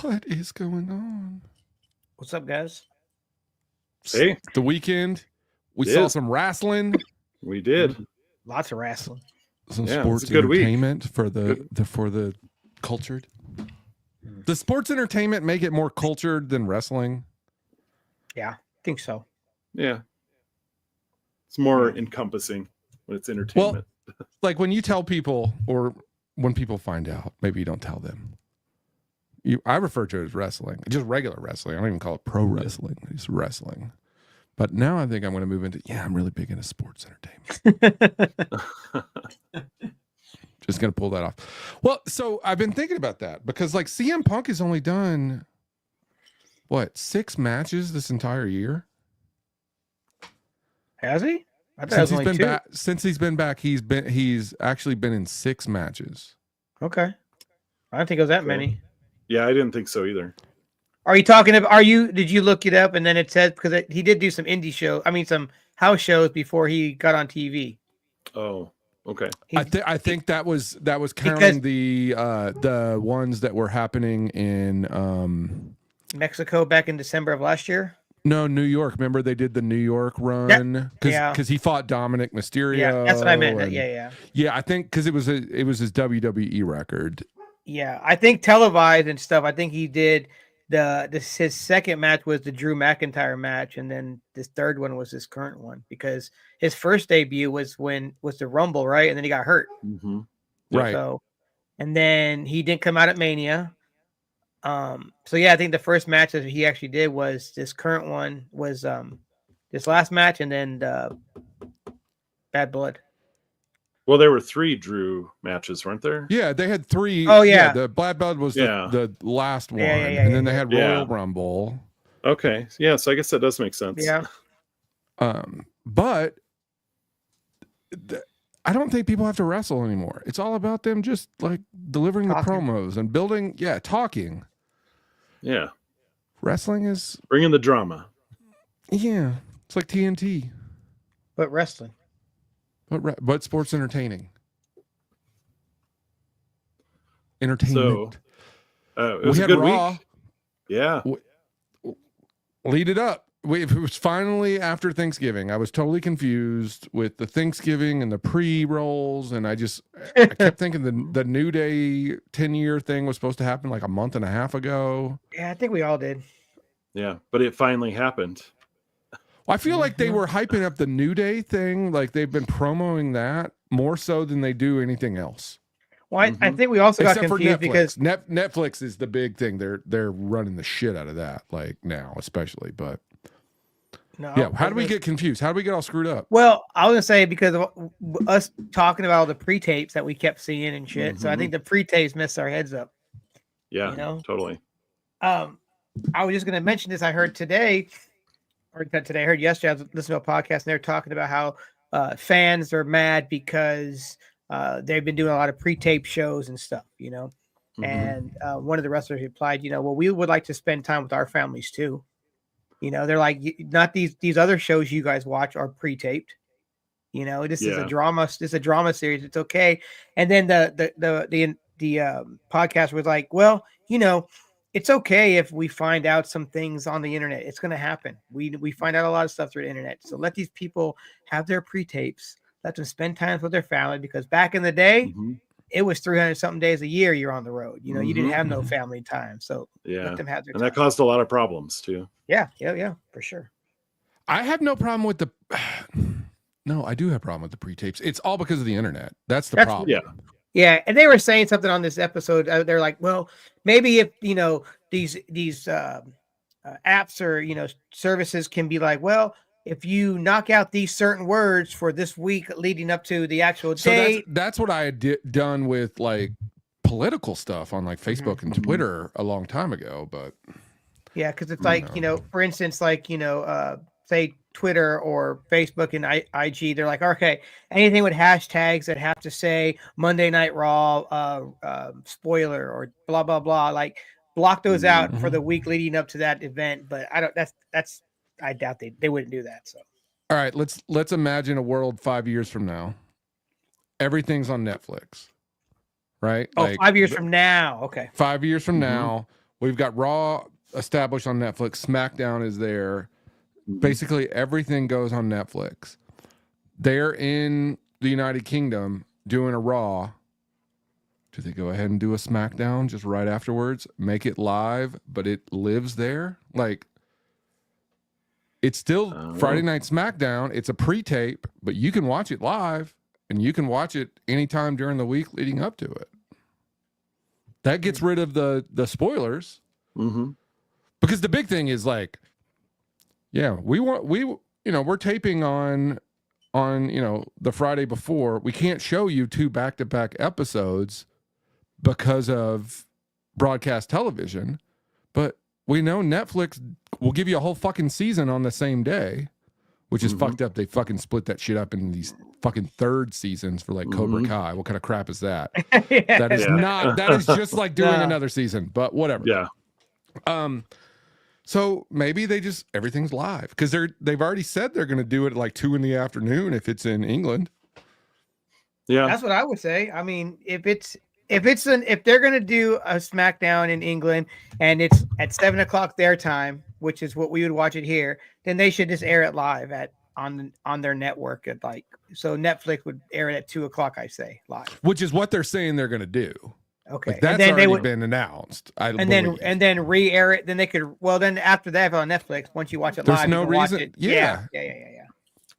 What is going on? What's up, guys? Hey, The weekend. We saw some wrestling. We did. Lots of wrestling. Some Yeah, sports it was a good week. entertainment for the cultured. Does sports entertainment make it more cultured than wrestling? Yeah, I think so. Yeah. It's more encompassing when it's entertainment. Well, like when you tell people, or when people find out, maybe you don't tell them. I refer to it as wrestling, just regular wrestling. I don't even call it pro wrestling. It's wrestling. But now I think I'm going to move into, I'm really big into sports entertainment. Just going to pull that off. Well, so I've been thinking about that because like CM Punk has only done, 6 matches this entire year? Has he? Since he's been back, he's actually been in 6 matches. Okay. I don't think it was that many. Yeah, I didn't think so either. Are you talking about, did you look it up and then it said, because he did do some some house shows before he got on TV. Oh, okay. I think that was counting the ones that were happening in Mexico back in December of last year. No, New York. Remember they did the New York run because he fought Dominic Mysterio. Yeah, that's what I meant. Yeah. I think because it was his WWE record. Yeah, I think televised and stuff. I think he did his second match was the Drew McIntyre match, and then this third one was his current one because his first debut was the Rumble, right? And then he got hurt, right? So, and then he didn't come out at Mania. So yeah, I think the first match that he actually did was this current one was this last match, and then Bad Blood. Well, there were 3 Drew matches, weren't there? Yeah, they had 3. Oh yeah, the Bad Blood was the last one, and then they had Royal Rumble. Okay, yeah, so I guess that does make sense. Yeah. But I don't think people have to wrestle anymore. It's all about them just like delivering the promos and building, talking. Yeah. Wrestling is bringing the drama. Yeah, it's like TNT, but wrestling. But sports entertainment. So, it was a good Raw. week. Yeah. Lead it up. It was finally after Thanksgiving. I was totally confused with the Thanksgiving and the pre-rolls, and I kept thinking the New Day 10-year thing was supposed to happen like a month and a half ago. Yeah, I think we all did. Yeah, but it finally happened. I feel like they were hyping up the New Day thing, like they've been promoting that more so than they do anything else. Well, I think we also got confused because Netflix is the big thing. They're running the shit out of that, like now, especially. But how do we get confused? How do we get all screwed up? Well, I was gonna say because of us talking about all the pre-tapes that we kept seeing and shit. So I think the pre-tapes messed our heads up. Yeah, totally. I was just gonna mention this. I heard today. I heard yesterday, I was listening to a podcast and they're talking about how fans are mad because they've been doing a lot of pre-tape shows and stuff, and one of the wrestlers replied, well, we would like to spend time with our families too. They're like, not these other shows you guys watch are pre-taped. This is a drama. This is a drama series. It's okay. And then the podcast was like, well, it's okay if we find out some things on the internet. It's going to happen. We find out a lot of stuff through the internet. So let these people have their pre-tapes. Let them spend time with their family because back in the day, it was 300 something days a year you're on the road. You didn't have no family time. So let them have their time. That caused a lot of problems too. Yeah, for sure. I have no problem with the. No, I do have a problem with the pre-tapes. It's all because of the internet. That's the problem. Yeah. Yeah, and they were saying something on this episode. They're like, well, maybe if these apps or services can be like, well, if you knock out these certain words for this week leading up to the actual date. That's what I had done with like political stuff on like Facebook and Twitter a long time ago. But yeah, because it's like for instance, like say Twitter or Facebook and IG, they're like, okay, anything with hashtags that have to say Monday Night Raw, spoiler or blah blah blah, like block those out for the week leading up to that event. But I doubt they wouldn't do that. So all right, let's imagine a world 5 years from now. Everything's on Netflix, right? Oh, like, 5 years from now. Okay. 5 years from now, We've got Raw established on Netflix. SmackDown is there. Mhm. Basically, everything goes on Netflix. They're in the United Kingdom doing a Raw. Do they go ahead and do a SmackDown just right afterwards? Make it live, but it lives there? Like, it's still Friday Night SmackDown. It's a pre-tape, but you can watch it live, and you can watch it anytime during the week leading up to it. That gets rid of the spoilers. Mm-hmm. Because the big thing is like, yeah, we're taping on the Friday before. We can't show you 2 back-to-back episodes because of broadcast television, but we know Netflix will give you a whole fucking season on the same day, which is fucked up. They fucking split that shit up in these fucking 3rd seasons for like Cobra Kai. What kind of crap is that? That is not. That is just like doing another season, but whatever. Yeah. So maybe everything's live because they've already said they're going to do it at like 2 p.m. if it's in England. Yeah, that's what I would say. I mean, if they're going to do a SmackDown in England and it's at 7 o'clock their time, which is what we would watch it here, then they should just air it live on their network at so Netflix would air it at 2 o'clock. I say live, which is what they're saying they're going to do. Okay, like that's already been announced. And then re-air it. Then they could. Well, then after that on Netflix, once you watch it there's live, no you can reason. watch it. Yeah.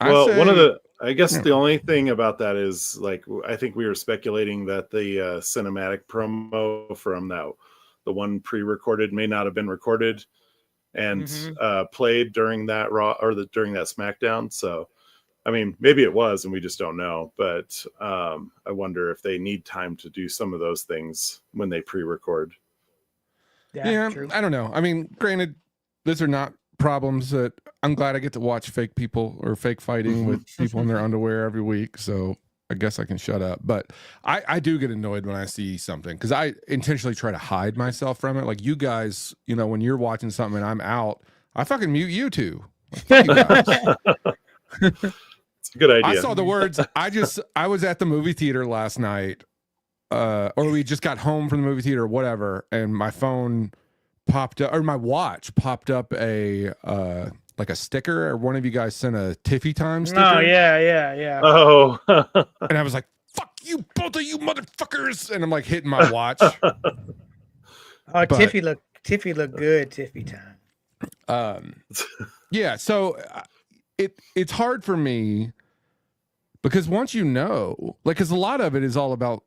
Well, I guess the only thing about that is like I think we were speculating that the cinematic promo from the one pre-recorded may not have been recorded and played during that Raw or during that SmackDown. So, I mean, maybe it was, and we just don't know. But I wonder if they need time to do some of those things when they pre-record. Yeah, true. I don't know. I mean, granted, these are not problems that I'm glad I get to watch fake people or fake fighting with people in their underwear every week. So I guess I can shut up. But I do get annoyed when I see something because I intentionally try to hide myself from it. Like you guys, when you're watching something and I'm out, I fucking mute you two. Like, fuck you guys. It's a good idea. I saw the words. I was at the movie theater last night, or we just got home from the movie theater or whatever, and my phone popped up, or my watch popped up a like a sticker, or one of you guys sent a Tiffy Time sticker. Oh, yeah. Oh. And I was like, fuck you, both of you motherfuckers. And I'm like hitting my watch. Tiffy looked good, Tiffy Time. Yeah, so it's hard for me because once because a lot of it is all about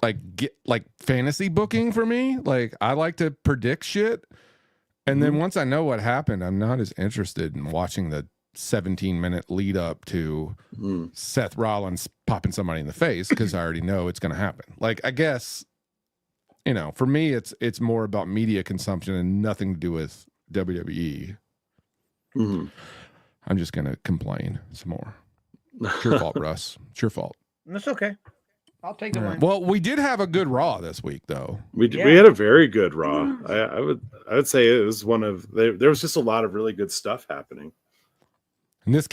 like fantasy booking for me. Like I like to predict shit. And then once I know what happened, I'm not as interested in watching the 17-minute lead up to Seth Rollins popping somebody in the face because I already know it's going to happen. Like, I guess, for me, it's more about media consumption and nothing to do with WWE. I'm just going to complain some more. It's your fault, Russ. It's your fault. That's okay. I'll take the win. Well, we did have a good Raw this week, though. We had a very good Raw. I would say it was one of there was just a lot of really good stuff happening. And this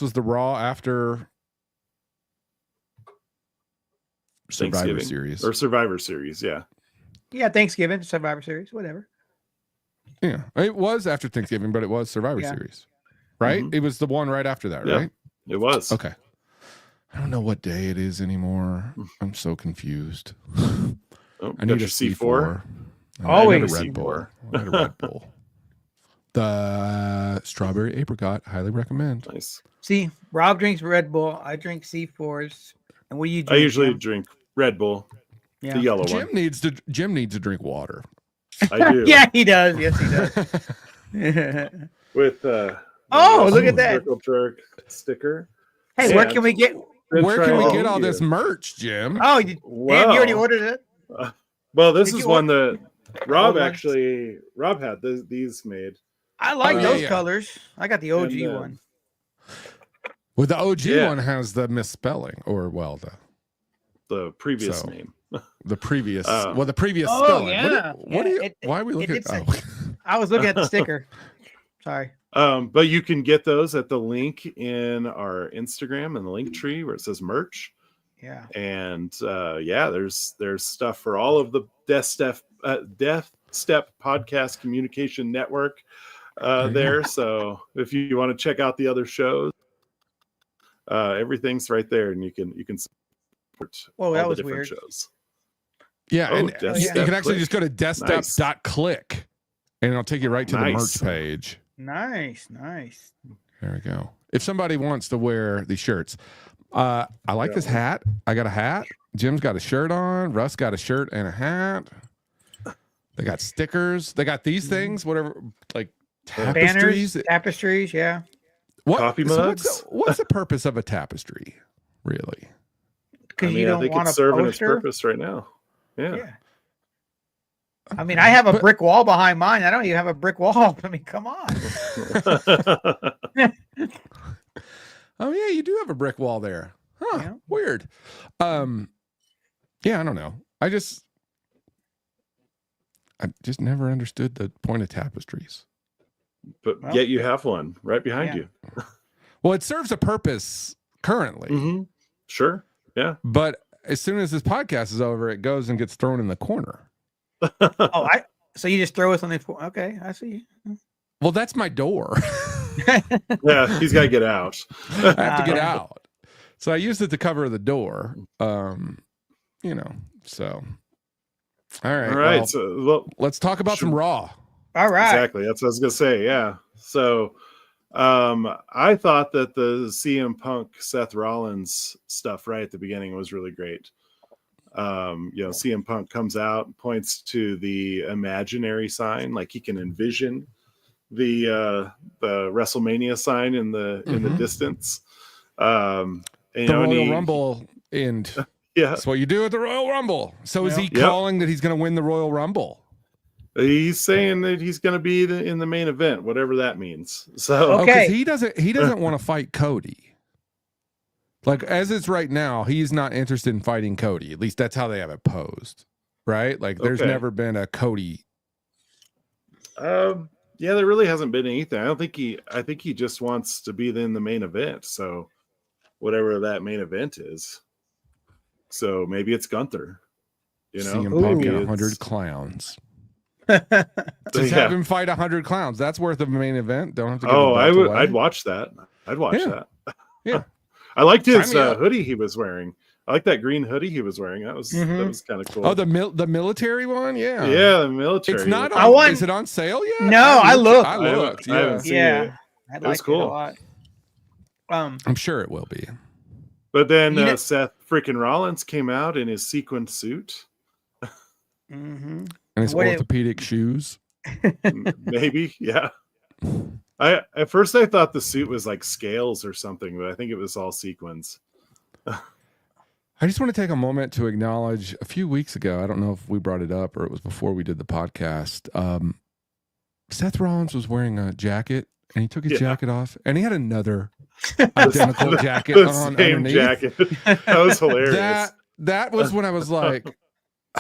was the Raw after Survivor Series. Or Survivor Series, yeah. Yeah, Thanksgiving, Survivor Series, whatever. Yeah, it was after Thanksgiving, but it was Survivor Series, right? It was the one right after that, right? It was. Okay. I don't know what day it is anymore. I'm so confused. I need a C4. Always a Red Bull. I need a Red Bull. The strawberry apricot, highly recommend. Nice. See, Rob drinks Red Bull. I drink C4s. And what do you drink? I usually drink Red Bull, the yellow one. Jim needs to drink water. I do. Yeah, he does. Yes, he does. With look at that Circle Jerk sticker. Hey, where can we get? Where can we get all this merch, Jim? Oh, you already ordered it. Well, this is one that Rob had these made. I like those colors. I got the OG one. Well, the OG one has the misspelling, or the previous name. The previous, the previous spelling. Yeah. Why are we looking at? I was looking at the sticker. Sorry. But you can get those at the link in our Instagram and the link tree where it says merch. Yeah. And there's stuff for all of the death Step Podcast Communication Network there. So if you want to check out the other shows, everything's right there, and you can support all that the was different weird. shows. Yeah, and you can actually click. just go to desktop.click, and it'll take you right to the merch page. Nice. There we go. If somebody wants to wear these shirts, I like this hat. I got a hat. Jim's got a shirt on. Russ got a shirt and a hat. They got stickers. They got these things, whatever, like tapestries. Banners, tapestries, yeah. Coffee mugs. What's the purpose of a tapestry, really? Because you don't want it's serving its purpose right now. Yeah. I mean, I have a brick wall behind mine. I don't even have a brick wall. I mean, come on. Oh yeah, you do have a brick wall there. Huh? Yeah. Weird. Yeah, I don't know. I just never understood the point of tapestries. But yet you have one right behind you. Well, it serves a purpose currently. Mm-hmm. Sure. Yeah. But as soon as this podcast is over, it goes and gets thrown in the corner. So you just throw it on the okay, I see. Well, that's my door. Yeah, he's got to get out. I have to get out. So I used it to cover the door. So all right. So let's talk about some Raw. All right. Exactly. That's what I was gonna say. Yeah. So I thought that the CM Punk Seth Rollins stuff right at the beginning was really great. CM Punk comes out and points to the imaginary sign, like he can envision the WrestleMania sign in the distance. The Royal Rumble, and that's what you do at the Royal Rumble. So is he calling that he's going to win the Royal Rumble? He's saying that he's going to be in the main event, whatever that means. So because he doesn't want to fight Cody. Like as it's right now, he's not interested in fighting Cody. At least that's how they have it posed, right? Like there's never been a Cody. Yeah, there really hasn't been anything. I think he just wants to be in the main event. So whatever that main event is. So maybe it's Gunther. CM Punk and 100 clowns. Just have him fight 100 clowns. That's worth of a main event. Don't have to. I'd watch that. I'd watch that. Yeah. I liked his hoodie he was wearing. I like that green hoodie he was wearing. That was kind of cool. Oh, the military one, yeah, the military. It's not. On, is it on sale yet? No, I looked. I haven't seen it. I liked it a lot. I'm sure it will be. But then Seth freaking Rollins came out in his sequined suit. And his orthopedic shoes. Maybe, yeah. At first I thought the suit was like scales or something, but I think it was all sequins. I just want to take a moment to acknowledge a few weeks ago, I don't know if we brought it up or it was before we did the podcast. Seth Rollins was wearing a jacket and he took his jacket off and he had another identical jacket on underneath. Jacket. That was hilarious. That was when I was like,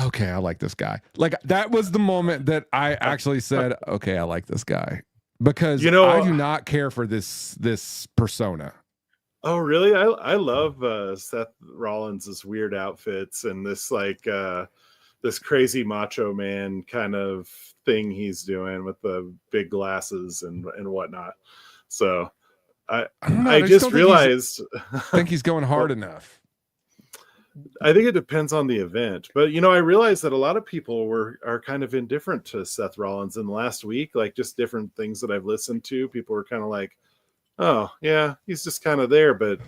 okay, I like this guy. Like that was the moment that I actually said, okay, I like this guy. Because I do not care for this persona. Oh, really? I love Seth Rollins' weird outfits and this this crazy macho man kind of thing he's doing with the big glasses and whatnot. So I just realized I think he's going hard enough. I think it depends on the event, but I realized that a lot of people are kind of indifferent to Seth Rollins in the last week, like just different things that I've listened to. People were kind of like, oh yeah, he's just kind of there, but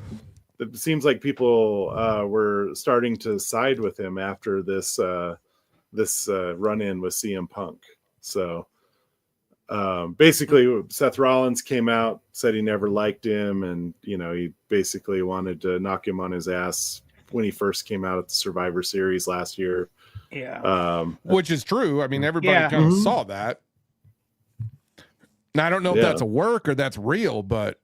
it seems like people were starting to side with him after this run-in with CM Punk. So basically Seth Rollins came out, said he never liked him, and he basically wanted to knock him on his ass when he first came out at the Survivor Series last year. Yeah. Which is true. I mean, everybody kind of saw that. Now, I don't know if that's a work or that's real, but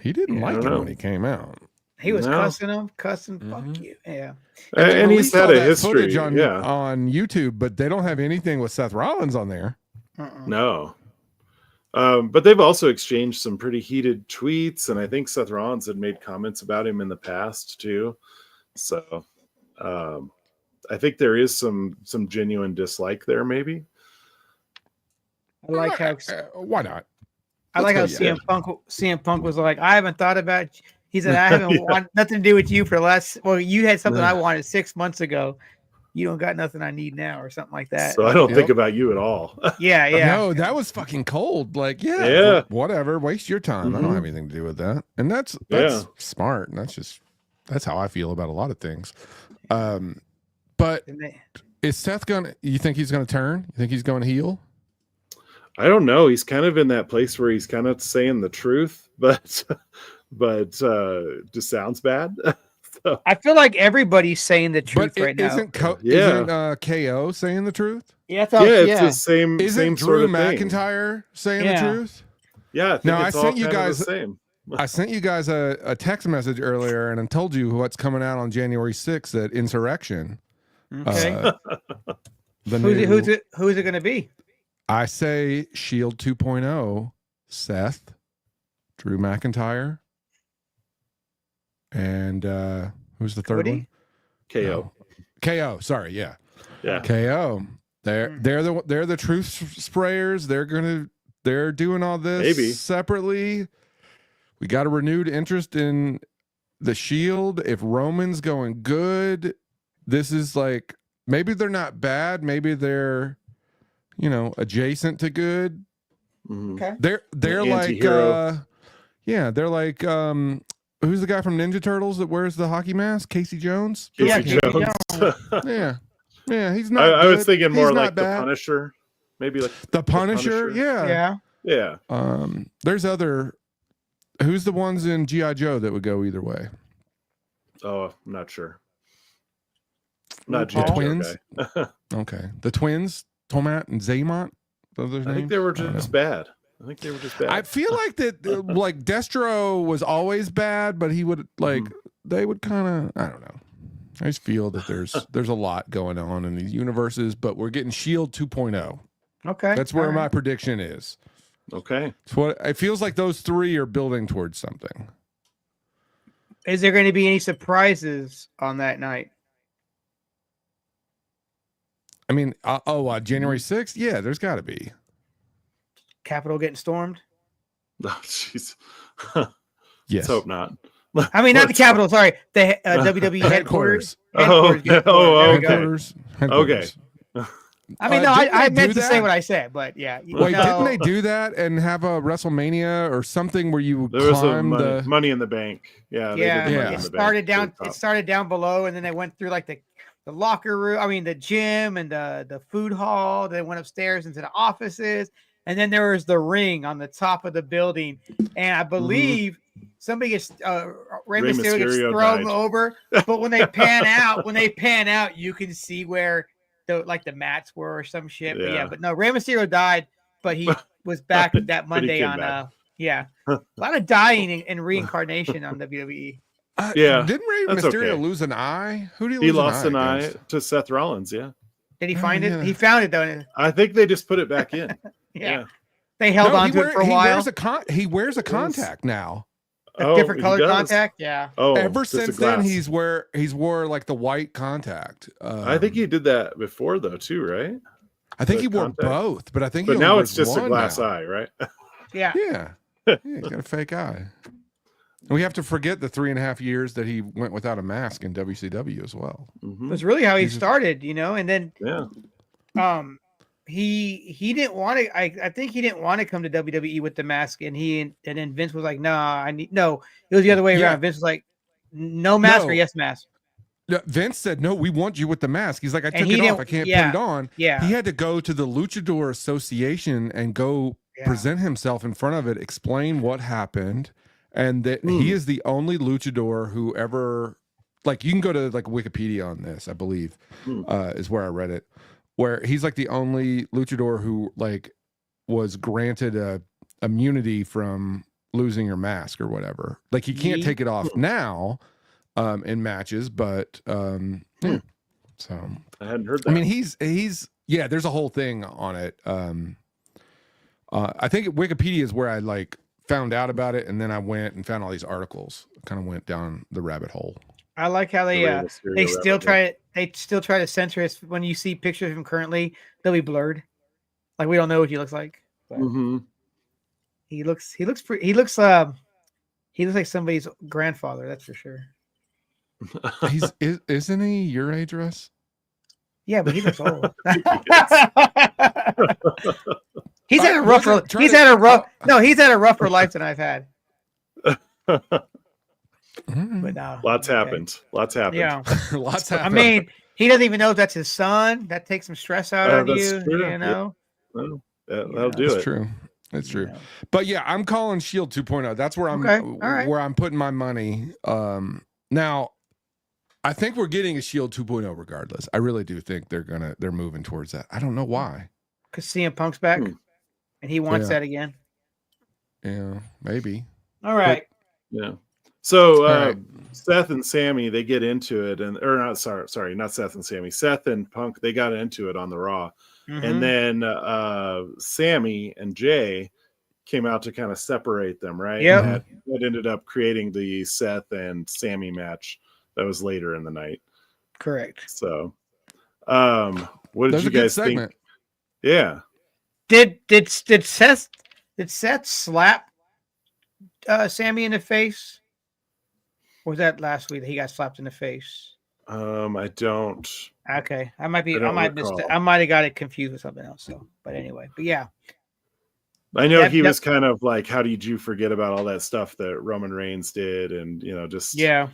he didn't like him when he came out. He was cussing him, fuck you. Yeah. And he's had a history on YouTube, but they don't have anything with Seth Rollins on there. No. But they've also exchanged some pretty heated tweets, and I think Seth Rollins had made comments about him in the past too. So I think there is some genuine dislike there, maybe. I like how why not? I like how CM Punk was like, I haven't thought about. He said, I haven't want nothing to do with you for the last. Well, you had something I wanted 6 months ago. You don't got nothing I need now, or something like that. So I don't think about you at all. Yeah. No, that was fucking cold. Like, whatever. Waste your time. I don't have anything to do with that. And that's smart. And that's how I feel about a lot of things. But is Seth you think he's gonna turn? You think he's going to heel? I don't know. He's kind of in that place where he's kind of saying the truth, but just sounds bad. So. I feel like everybody's saying the truth right now. Isn't KO saying the truth? Yeah, it's the same. Isn't same Drew sort of McIntyre saying the truth? Yeah. I think I sent you guys the same. I sent you guys a text message earlier, and I told you what's coming out on January 6th at Insurrection. Okay. Who's it going to be? I say Shield 2.0, Seth, Drew McIntyre, and who's the third one? KO. No. KO. Sorry, yeah. KO. They're the truth sprayers. They're doing all this separately. We got a renewed interest in the Shield. If Roman's going good, this is like maybe they're not bad. Maybe they're adjacent to good. Okay. They're like they're like who's the guy from Ninja Turtles that wears the hockey mask? Casey Jones? Casey Jones. Yeah, he's not I was thinking more like bad. the Punisher. Maybe like the Punisher. Yeah. There's other who's the ones in G.I. Joe that would go either way? Oh, I'm not sure. Not the twins. Okay. The twins. Tomat and Zaymont. I think they were just bad. I feel like that, like Destro was always bad, but he would they would kind of, I don't know. I just feel that there's a lot going on in these universes, but we're getting Shield 2.0. Okay, that's where my prediction is. Okay, it's what it feels like. Those three are building towards something. Is there going to be any surprises on that night? I mean, January 6th? Yeah, there's got to be. Capitol getting stormed? Oh, jeez. Yes. Let's hope not. I mean, not the Capitol, sorry. The WWE headquarters. Headquarters. Okay. I mean, no, I meant to say what I said, but yeah. Wait, didn't they do that and have a WrestleMania or something where you climb the Money in the Bank? Yeah. It started down below, and then they went through like the locker room. I mean, the gym and the food hall. They went upstairs into the offices, and then there was the ring on the top of the building. And I believe somebody gets Rey Mysterio gets thrown over. But when they pan out, you can see where the mats were or some shit. But no, Rey Mysterio died, but he was back that Monday on. A lot of dying and reincarnation on WWE. Didn't Rey Mysterio lose an eye? Who did he lose? He lost an eye to Seth Rollins. Yeah. Did he find it? He found it though. I think they just put it back in. Yeah. They held on to it for a while. He wears a contact now. A different colored contact. Yeah. Oh, ever since then he's wore like the white contact. I think he did that before though too, right? I think he wore both, but I think. But now it's just a glass eye, right? Yeah. Yeah. He's got a fake eye. And we have to forget the 3.5 years that he went without a mask in WCW as well. That's really how he started, and then he didn't want to. I think he didn't want to come to WWE with the mask, and then Vince was like, "Nah, it was the other way around." Vince was like, "No mask or yes mask." Vince said, "No, we want you with the mask." He's like, "I took it off. I can't put it on." Yeah, he had to go to the Luchador Association and go present himself in front of it, explain what happened. And that he is the only luchador who ever, like, you can go to like Wikipedia on this, I believe, is where I read it, where he's like the only luchador who like was granted a immunity from losing your mask or whatever. Like he can't take it off now in matches, but so I hadn't heard that. I mean, he's there's a whole thing on it. I think Wikipedia is where I like found out about it, and then I went and found all these articles. Kind of went down the rabbit hole. I like how they still try to censor us. When you see pictures of him currently, they'll be blurred. Like we don't know what he looks like. But Mm-hmm. he looks like somebody's grandfather. That's for sure. Isn't he your age, Russ? Yeah, but he looks old. He's I had a rougher. wasn't trying He's to- had a rough. No, he's had a rougher life than I've had. But no, Lots okay. happened. Lots happened. Yeah, Lots I happened. mean, he doesn't even know if that's his son. That takes some stress out on That's you. true. You know. Well, that'll know, do It's it. true. It's true. You know. But yeah, I'm calling Shield 2.0. That's where I'm Okay, all right. where I'm putting my money. Now I think we're getting a Shield 2.0 regardless. I really do think they're moving towards that. I don't know why. Because CM Punk's back, and he wants that again. Yeah, maybe. All right. Yeah. So right. Seth and Sammy, they get into it, not Seth and Sammy. Seth and Punk, they got into it on the Raw. Mm-hmm. And then Sammy and Jay came out to kind of separate them, right? Yep. That ended up creating the Seth and Sammy match that was later in the night. Correct. So what did you guys think? Yeah. Did Seth slap Sammy in the face? Or was that last week that he got slapped in the face? I don't. Okay, I might have got it confused with something else. So, but anyway, but yeah, I know he was kind of like, "How did you forget about all that stuff that Roman Reigns did?" And just yeah.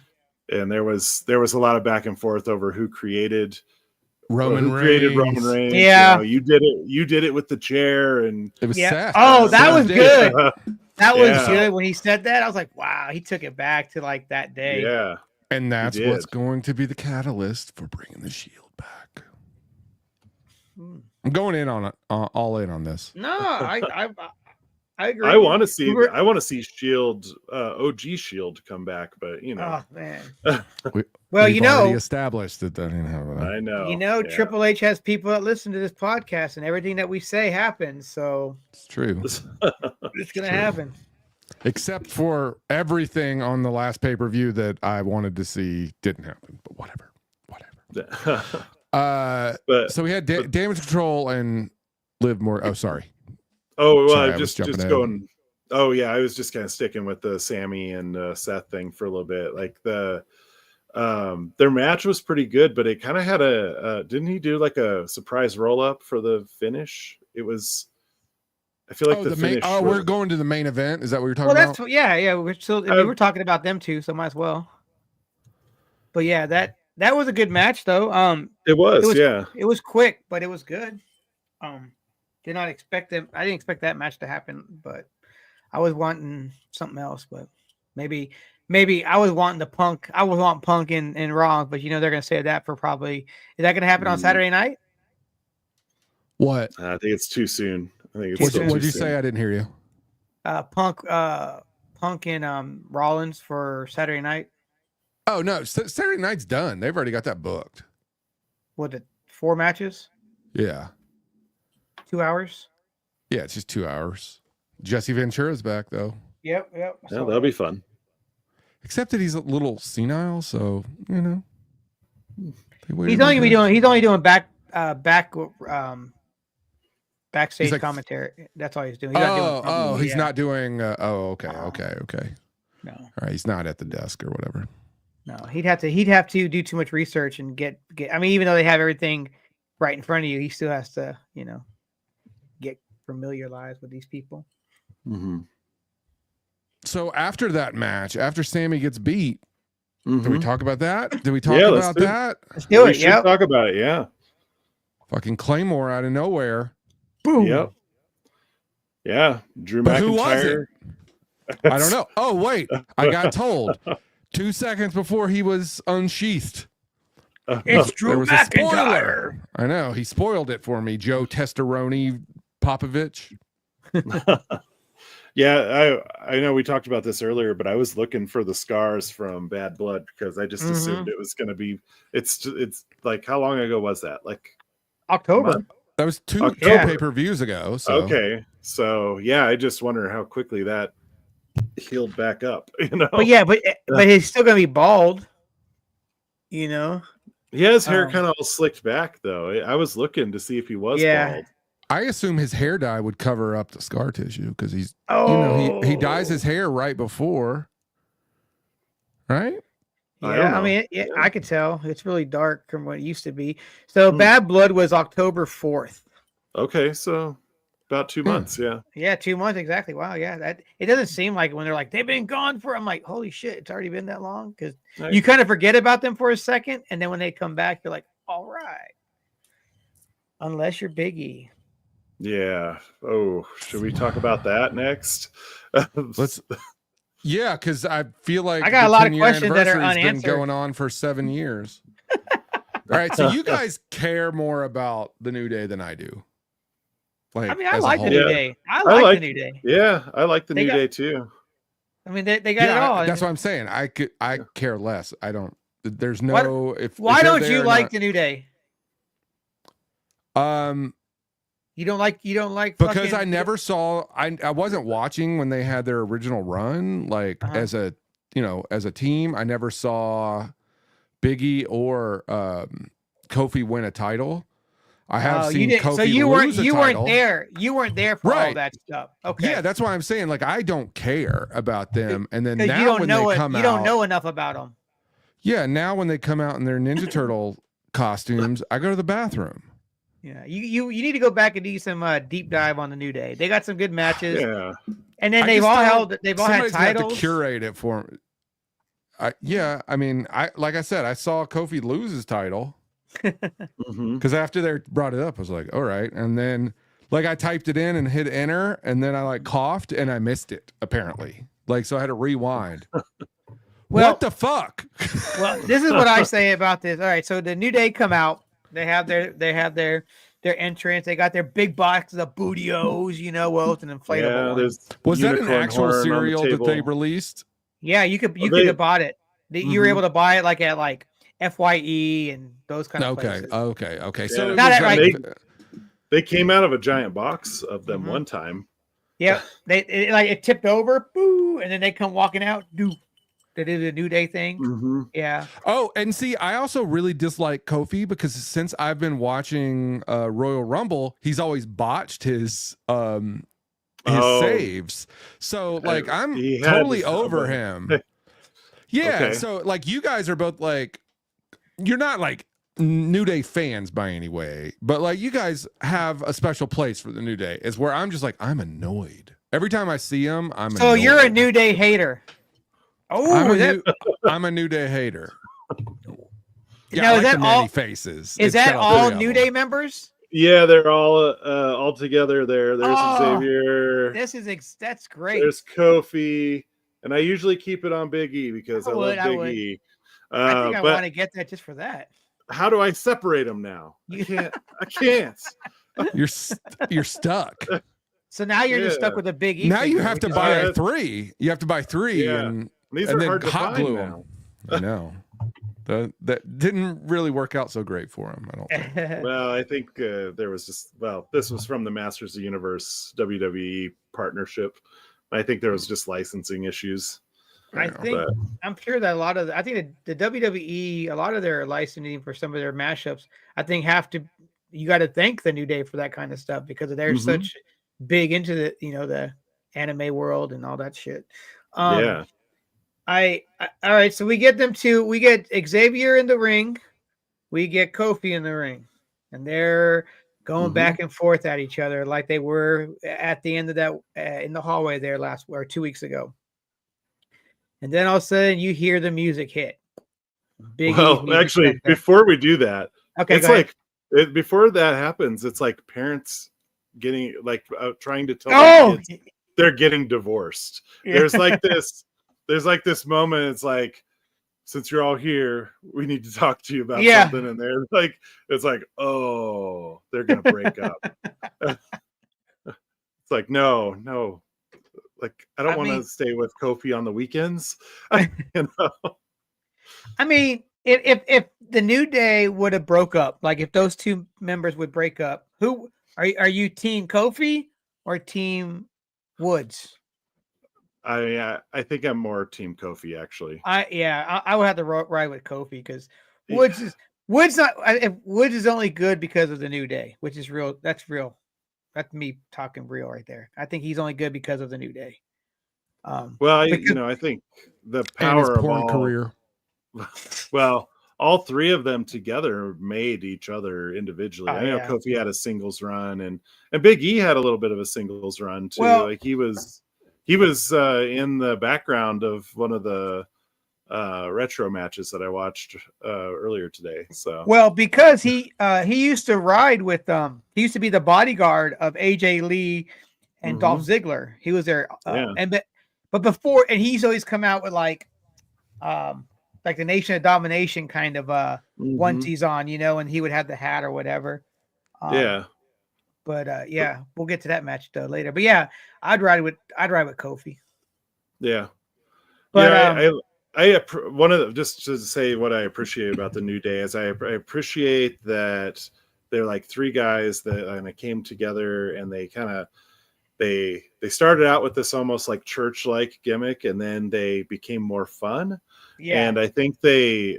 And there was a lot of back and forth over who created Roman Reigns. Yeah, you did it with the chair, and it was Seth. Oh, that was good. That was Yeah. good when he said that. I was like, wow, he took it back to like that day. Yeah. And that's what's going to be the catalyst for bringing the Shield back. I'm going in on it, all in on this. No, I agree. I want to see Shield, OG Shield come back, but Oh man. Well, We've already established that didn't happen. I know. Yeah. Triple H has people that listen to this podcast, and everything that we say happens. So it's true. It's gonna happen. Except for everything on the last pay-per-view that I wanted to see didn't happen. But whatever. So we had Damage Control and Liv Morgan. Oh, sorry. Oh, well, sorry, just going. Oh yeah, I was just kind of sticking with the Sammy and Seth thing for a little bit. Like their match was pretty good, but it kind of had didn't he do like a surprise roll up for the finish? It was. I feel like the finish. We're going to the main event. Is that what you're talking about? Yeah. We're still. We're talking about them too, so might as well. But yeah, that was a good match though. It was quick, but it was good. Did not expect them. I didn't expect that match to happen, but I was wanting something else. But maybe I was wanting the Punk. I was wanting Punk in Raw, but they're gonna say that for probably. Is that gonna happen on Saturday night? What? I think it's too soon. I think it's what did you say? I didn't hear you. Punk and Rollins for Saturday night. Oh no, Saturday night's done. They've already got that booked. What, 4 matches? Yeah. 2 hours? Yeah, it's just 2 hours. Jesse Ventura's back though. Yep. Yeah, that'll be fun. Except that he's a little senile, so he's only doing backstage like, commentary. That's all he's doing. He's not doing. Okay. No. All right, he's not at the desk or whatever. No, he'd have to do too much research and get. I mean, even though they have everything right in front of you, he still has to, get familiarized with these people. Mm-hmm. So after that match, after Sammy gets beat, do we talk about that? Do we talk about that? Let's do it. We should talk about it. Yeah. Fucking Claymore out of nowhere. Boom. Yep. Yeah. Drew McIntyre. Who was it? I don't know. Oh, wait. I got told 2 seconds before he was unsheathed. It's Drew McIntyre. I know. He spoiled it for me, Joe Testeroni Popovich. Yeah, I know we talked about this earlier, but I was looking for the scars from Bad Blood because I just assumed it was going to be. It's like, how long ago was that? Like October. That was two pay-per-views ago. So. Okay, so yeah, I just wonder how quickly that healed back up. But he's still going to be bald. He has hair kind of all slicked back though. I was looking to see if he was bald. I assume his hair dye would cover up the scar tissue because he's, he dyes his hair right before, right? Yeah, I mean, I could tell it's really dark from what it used to be. So Bad Blood was October 4th. Okay, so about 2 months, Yeah, 2 months exactly. Wow, yeah, that it doesn't seem like when they're like they've been gone for. I'm like, holy shit, it's already been that long because you kind of forget about them for a second, and then when they come back, you're like, all right. Unless you're Big E. Yeah. Oh, should we talk about that next? Let's. Yeah, because I feel like I got a lot of questions that are unanswered. Been going on for 7 years. All right, so you guys care more about the New Day than I do. Like, I mean, I like the New Day. I like the New Day. Yeah, I like the New Day too. I mean, they got it all. That's what I'm saying. I care less. I don't. There's no. Why don't you like the New Day? You don't like because I never saw. I wasn't watching when they had their original run. Like as a team, I never saw Big E or Kofi win a title. I have seen Kofi so you lose weren't, you title. weren't there. You weren't there for all that stuff. Okay. Yeah, that's why I'm saying like I don't care about them. And then now you don't when know they come out, you don't know enough about them. Yeah, now when they come out in their Ninja Turtle costumes, I go to the bathroom. Yeah, you need to go back and do some deep dive on the New Day. They got some good matches. Yeah, and then they've all had titles. Have to curate it for me. I mean, like I said, I saw Kofi lose his title because after they brought it up, I was like, all right, and then like I typed it in and hit enter, and then I like coughed and I missed it apparently. Like so, I had to rewind. What the fuck? Well, this is what I say about this. All right, so the New Day come out. They have their entrance. They got their big boxes of bootios, well, it's an inflatable one. Was that an actual cereal that they released? Yeah, you could have bought it. You were able to buy it like at like FYE and those kind of places. Okay. So yeah, not at they came out of a giant box of them one time. Yeah, it tipped over, boo, and then they come walking out, They did a New Day thing. Yeah. Oh, and see, I also really dislike Kofi because since I've been watching Royal Rumble, he's always botched his saves. So like I'm totally over him. Yeah. Okay. So like you guys are both like you're not like New Day fans by any way, but like you guys have a special place for the New Day. Is where I'm just like I'm annoyed. Every time I see him, I'm so annoyed. You're a New Day hater. Oh, I'm a New Day hater. Yeah, now, I is like that the all? many faces. Is that all New Day members? Yeah, they're all together there. There's Xavier. That's great. There's Kofi, and I usually keep it on Big E because I love Big E. I think I want to get that just for that. How do I separate them now? I can't. You're stuck. So now you're just stuck with a Big E. Now you have to buy 3. You have to buy 3 and these and are then hard to hot find glue now. them. I know. That didn't really work out so great for him, I don't think. Well, I think there was this was from the Masters of the Universe WWE partnership. I think there was just licensing issues. I'm sure that the WWE, a lot of their licensing for some of their mashups, I think you got to thank the New Day for that kind of stuff because they're such big into the anime world and all that shit. Yeah. All right, so we get Xavier in the ring, we get Kofi in the ring, and they're going back and forth at each other like they were at the end of that in the hallway there 2 weeks ago. And then all of a sudden you hear the music hit. Actually, before we do that, it's like before that happens, it's like parents getting trying to tell their kids they're getting divorced. There's like this moment. It's like, since you're all here, we need to talk to you about something. And it's like, oh, they're gonna break up. It's like, no. Like, I don't want to stay with Kofi on the weekends. I mean, if the New Day would have broke up, like if those two members would break up, who are you, team Kofi or team Woods? I think I'm more team Kofi, actually. I would have to ride with Kofi because Woods is only good because of the New Day, which is real. That's real. that's me talking real right there. I think he's only good because of the New Day. Well, I think the power of all career. Well, all three of them together made each other individually. I know Kofi had a singles run, and Big E had a little bit of a singles run too. Well, like he was in the background of one of the retro matches that I watched earlier today. So because he used to ride with he used to be the bodyguard of AJ Lee and Dolph Ziggler. He was there, but before, and he's always come out with like the Nation of Domination kind of onesies on, and he would have the hat or whatever. But we'll get to that match later. But yeah, I'd ride with Kofi. Yeah, but just to say what I appreciate about the New Day is I appreciate that they're like three guys that kind of came together, and they kind of they started out with this almost like church-like gimmick, and then they became more fun. Yeah. And I think they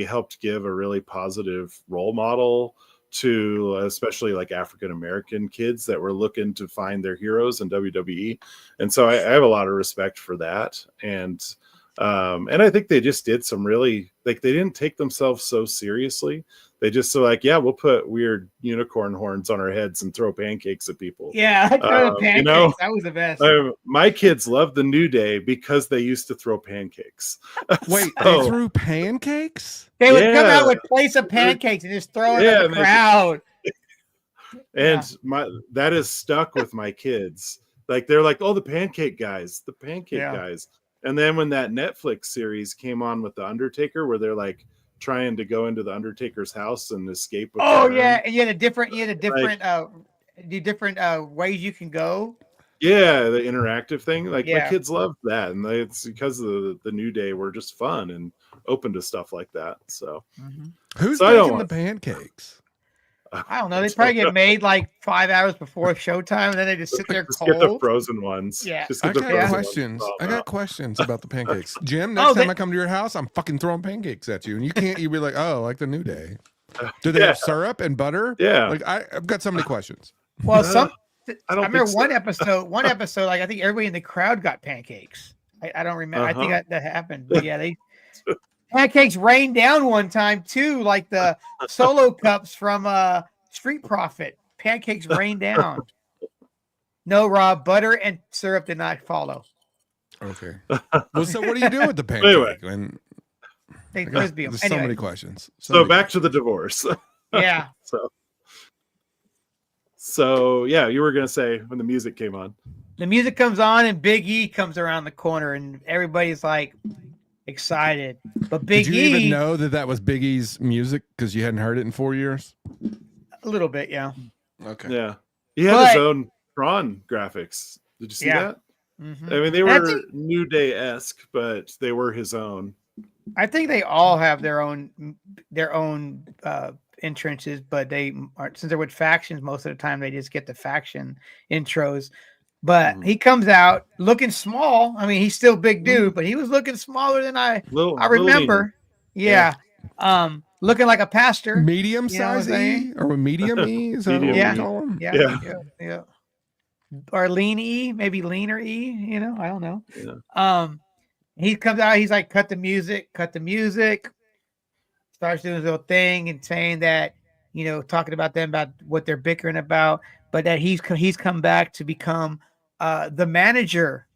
helped give a really positive role model to especially like African American kids that were looking to find their heroes in WWE. And so I have a lot of respect for that. And I think they just did some really, like, they didn't take themselves so seriously. They just were like, yeah, we'll put weird unicorn horns on our heads and throw pancakes at people. Yeah, I throw pancakes. That was the best. My kids love the New Day because they used to throw pancakes. Wait, they threw pancakes? They would come out with plates of pancakes and just throw it at the crowd. And that is stuck with my kids. Like, they're like, oh, the pancake guys. And then when that Netflix series came on with The Undertaker, where they're like trying to go into the Undertaker's house and escape. And you had different ways you can go. Yeah, the interactive thing. Like, my kids loved that, and it's because of the New Day were just fun and open to stuff like that. So, who's making the pancakes? I don't know. They probably get made like 5 hours before showtime, and then they just sit there cold. Get the frozen ones. Yeah. I got questions about the pancakes. Jim, next time I come to your house, I'm fucking throwing pancakes at you, and you'll be like, oh, like the New Day. Do they have syrup and butter? Yeah. Like, I've got so many questions. Well, I remember one episode, like I think everybody in the crowd got pancakes. I don't remember. I think that happened. But yeah, pancakes rained down one time too, like the solo cups from Street Profit. Pancakes rained down. No, Rob, butter and syrup did not follow. Okay. Well, so what do you do with the pancake? Anyway. They frisbee them. So many questions. So back to the divorce. Yeah. So yeah, you were gonna say when the music came on. The music comes on and Big E comes around the corner and everybody's like excited. But Big E, did you even know that was Big E's music because you hadn't heard it in 4 years? A little bit, yeah. Okay. Yeah. He had his own Tron graphics. Did you see that? Mm-hmm. I mean, they were New Day-esque, but they were his own. I think they all have their own entrances, but they are, since they're with factions most of the time, they just get the faction intros. But he comes out looking small. I mean, he's still big dude, but he was looking smaller than I remember. Yeah. Looking like a pastor. Medium size E or medium E? Is that what we call him? Yeah. Or lean E, maybe leaner E, I don't know. Yeah. He comes out, he's like, cut the music. Starts doing his little thing and saying that, talking about them, about what they're bickering about, but that he's come back to become the manager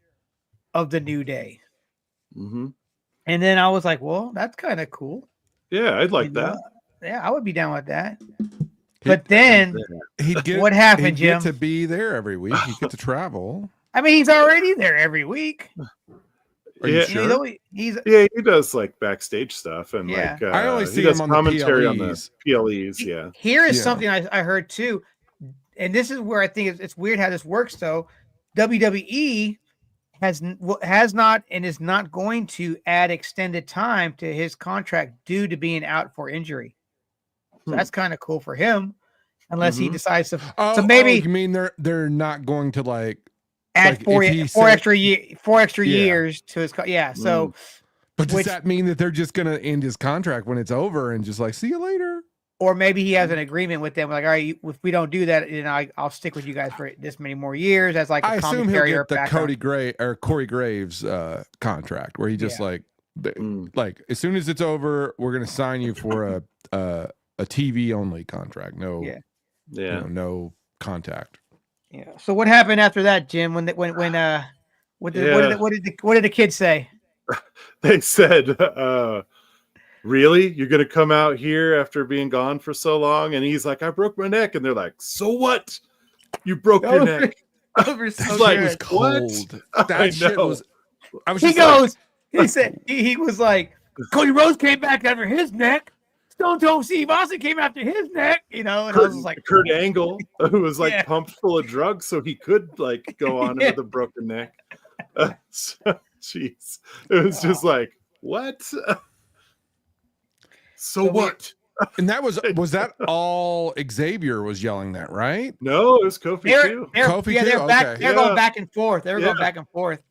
of the New Day. Mm-hmm. And then I was like, well, that's kind of cool. Yeah, I'd like that. Yeah, I would be down with that. But then what happened, Jim? He'd get to be there every week. He'd get to travel. I mean, he's already there every week. Are you sure? He does like backstage stuff and like I always see him on commentary on the PLEs. Yeah. Here is something I heard too, and this is where I think it's weird how this works. Though WWE has not and is not going to add extended time to his contract due to being out for injury. So that's kind of cool for him, unless he decides to. So maybe you mean they're not going to like add four extra years to his So, but does that mean that they're just gonna end his contract when it's over and just like see you later? or maybe he has an agreement with them, like, all right, if we don't do that, I'll stick with you guys for this many more years as like a I assume he'll commentary get the background. Corey Graves contract where he just like as soon as it's over, we're gonna sign you for a TV only contract. No, no contact. Yeah. So what happened after that, Jim? What did the kids say? They said, really? You're going to come out here after being gone for so long? And he's like, I broke my neck. And they're like, so what? You broke your neck. So like, it was cold. That shit was. He said, he was like, Cody Rhodes came back after his neck. Stone Cold Steve Austin came after his neck, and I was like, Kurt Angle, who was like pumped full of drugs so he could like go on with a broken neck. Jeez. It was just like, what? So what? And that was that all Xavier was yelling that, right? No, it was Kofi too. Kofi too? They're going back and forth. They were going back and forth.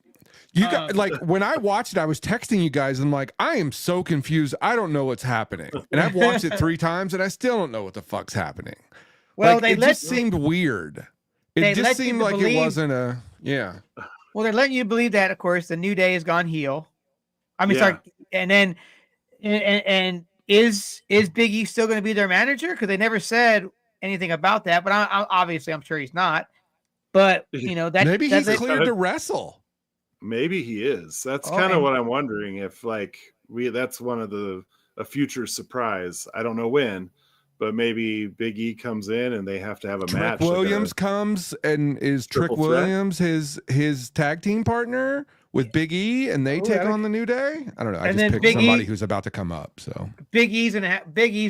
You got, like when I watched it, I was texting you guys and I'm like, I am so confused. I don't know what's happening. And I've watched it 3 times and I still don't know what the fuck's happening. Well, like, it just seemed weird. It just seemed like it wasn't Well, they're letting you believe that, of course, the New Day has gone heel. I mean, sorry. And then, and is Big E still going to be their manager? Because they never said anything about that. But I'm sure he's not. But that maybe he's cleared to wrestle. Maybe he is. That's kind of what I'm wondering. If like that's one of a future surprise. I don't know when, but maybe Big E comes in and they have to have a match. Trick Williams comes and is Trick Williams his tag team partner with Big E, and they take on the New Day. I don't know. I just picked somebody who's about to come up. So Big E's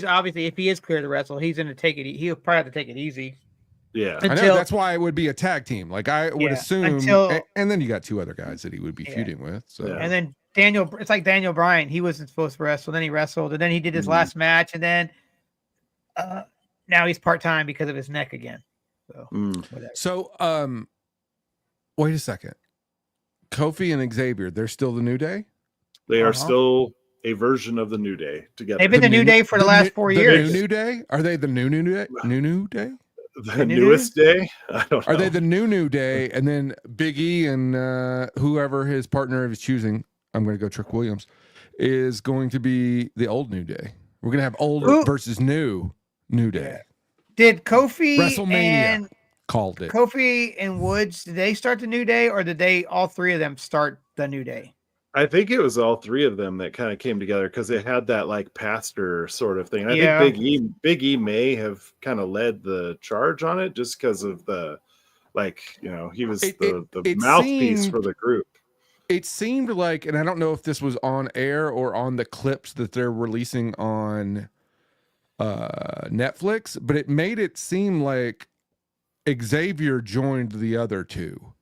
obviously, if he is clear to wrestle, he's going to take it. He'll probably have to take it easy. Yeah, I know. That's why it would be a tag team. Like I would assume, and then you got 2 other guys that he would be feuding with. So and then it's like Daniel Bryan. He wasn't supposed to wrestle, then he wrestled, and then he did his last match, and then now he's part-time because of his neck again. So wait a second. Kofi and Xavier, they're still the New Day? They are still a version of the New Day together. They've been the New Day for the last 4 years. The New Day? Are they the New Day? New Day? The newest day? I don't know. Are they the New Day? And then Big E and whoever his partner is choosing, I'm going to go Trick Williams, is going to be the old New Day. We're going to have old versus new Day. Did Kofi WrestleMania called it. Kofi and Woods, did they start the New Day, or did all 3 of them start the New Day? I think it was all 3 of them that kind of came together because they had that like pastor sort of thing. I think Big E may have kind of led the charge on it just because of the he was the mouthpiece for the group. It seemed like, and I don't know if this was on air or on the clips that they're releasing on Netflix, but it made it seem like Xavier joined the other 2.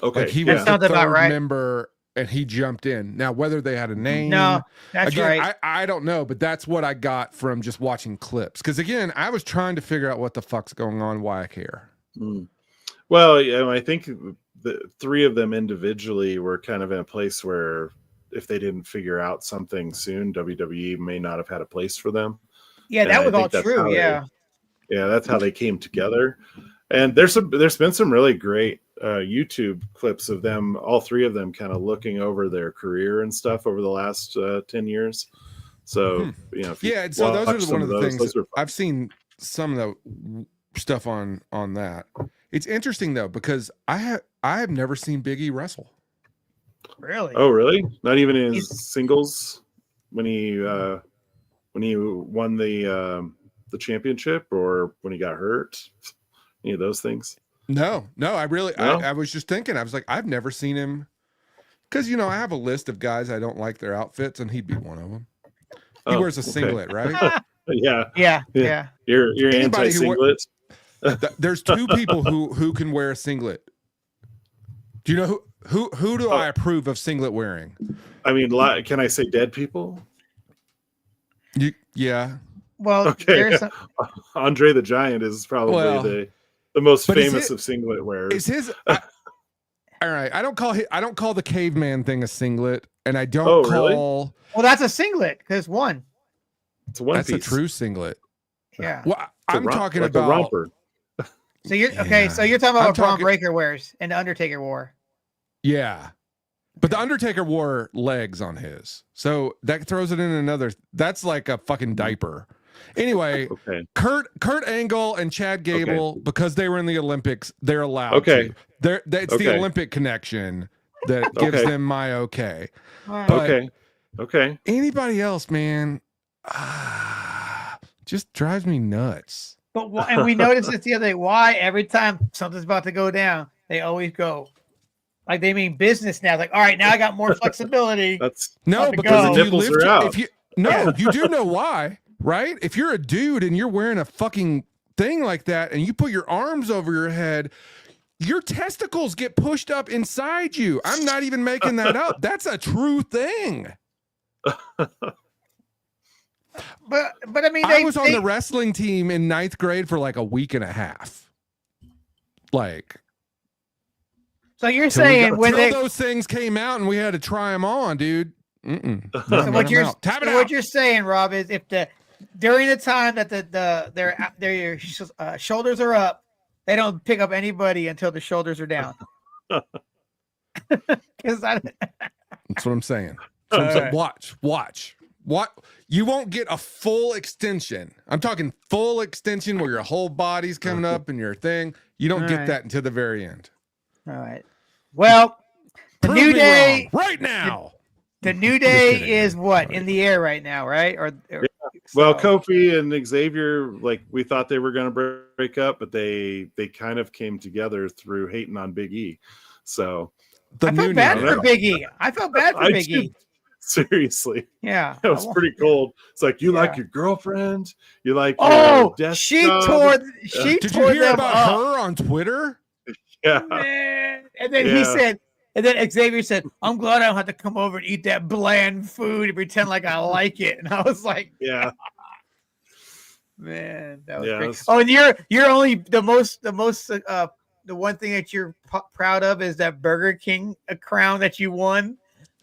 Okay, like he was the 3rd member. And he jumped in. Now, whether they had a name, that's right. I don't know, but that's what I got from just watching clips. Because again, I was trying to figure out what the fuck's going on, why I care. Well, I think the 3 of them individually were kind of in a place where if they didn't figure out something soon, WWE may not have had a place for them. Yeah, that was all true. Yeah, that's how they came together. And there's been some really great YouTube clips of them, all 3 of them, kind of looking over their career and stuff over the last 10 years. So so those are one of the things I've seen some of the stuff on that. It's interesting though because I have never seen Big E wrestle. Really? Oh, really? Not even in his singles when he won the championship or when he got hurt. Any of those things? No. I was just thinking. I was like, I've never seen him because I have a list of guys I don't like their outfits, and he'd be one of them. He wears a singlet, right? Yeah. You're anti-singlet. There's 2 people who can wear a singlet. Do you know who do I approve of singlet wearing? I mean, can I say dead people? Yeah. Well, okay. Andre the Giant is probably the most famous of singlet wearers. Is his all right? I don't call the caveman thing a singlet, and I don't call. Really? Well, that's a singlet because one. It's a one That's piece. a true singlet. Yeah. Well, I'm talking like about a romper. So you're okay. So you're talking about what Braun Breaker wears and the Undertaker wore. Yeah. But the Undertaker wore legs on his. So that throws it in another. That's like a fucking diaper. Anyway, Okay. Kurt Angle and Chad Gable, because they were in the Olympics, they're allowed Okay. to. It's the Olympic connection that gives them my okay. But Okay. anybody else, man, just drives me nuts. But and we noticed this the other day. Why every time something's about to go down, they always go like they mean business now. Like, all right, now I got more flexibility. Because the nipples are out. You do know why, right? If you're a dude and you're wearing a fucking thing like that and you put your arms over your head, your testicles get pushed up inside you. I'm not even making that up. That's a true thing. But I mean, I was on the wrestling team in 9th grade for like a week and a half. Like, so you're saying when those things came out and we had to try them on, dude. So what you're saying, Rob, is if during the time that their shoulders are up, they don't pick up anybody until the shoulders are down. That's what I'm saying. Watch. What? You won't get a full extension. I'm talking full extension where your whole body's coming up and your thing. You don't get that until the very end. All right. Well, the New Day right now. The New Day is what in the air right now, right? Well, Kofi and Xavier, like we thought they were going to break up, but they kind of came together through hating on Big E. So I felt bad for Big E. I felt bad for Big E. Seriously. Yeah. That was pretty cold. It's like, you like your girlfriend? You like your desk she job? tore Did you hear about her on Twitter? Yeah. Man. And then he said, and then Xavier said, I'm glad I don't have to come over and eat that bland food and pretend like I like it. And I was like, yeah. Man, that was great. Oh, and you're only the one thing that you're proud of is that Burger King crown that you won.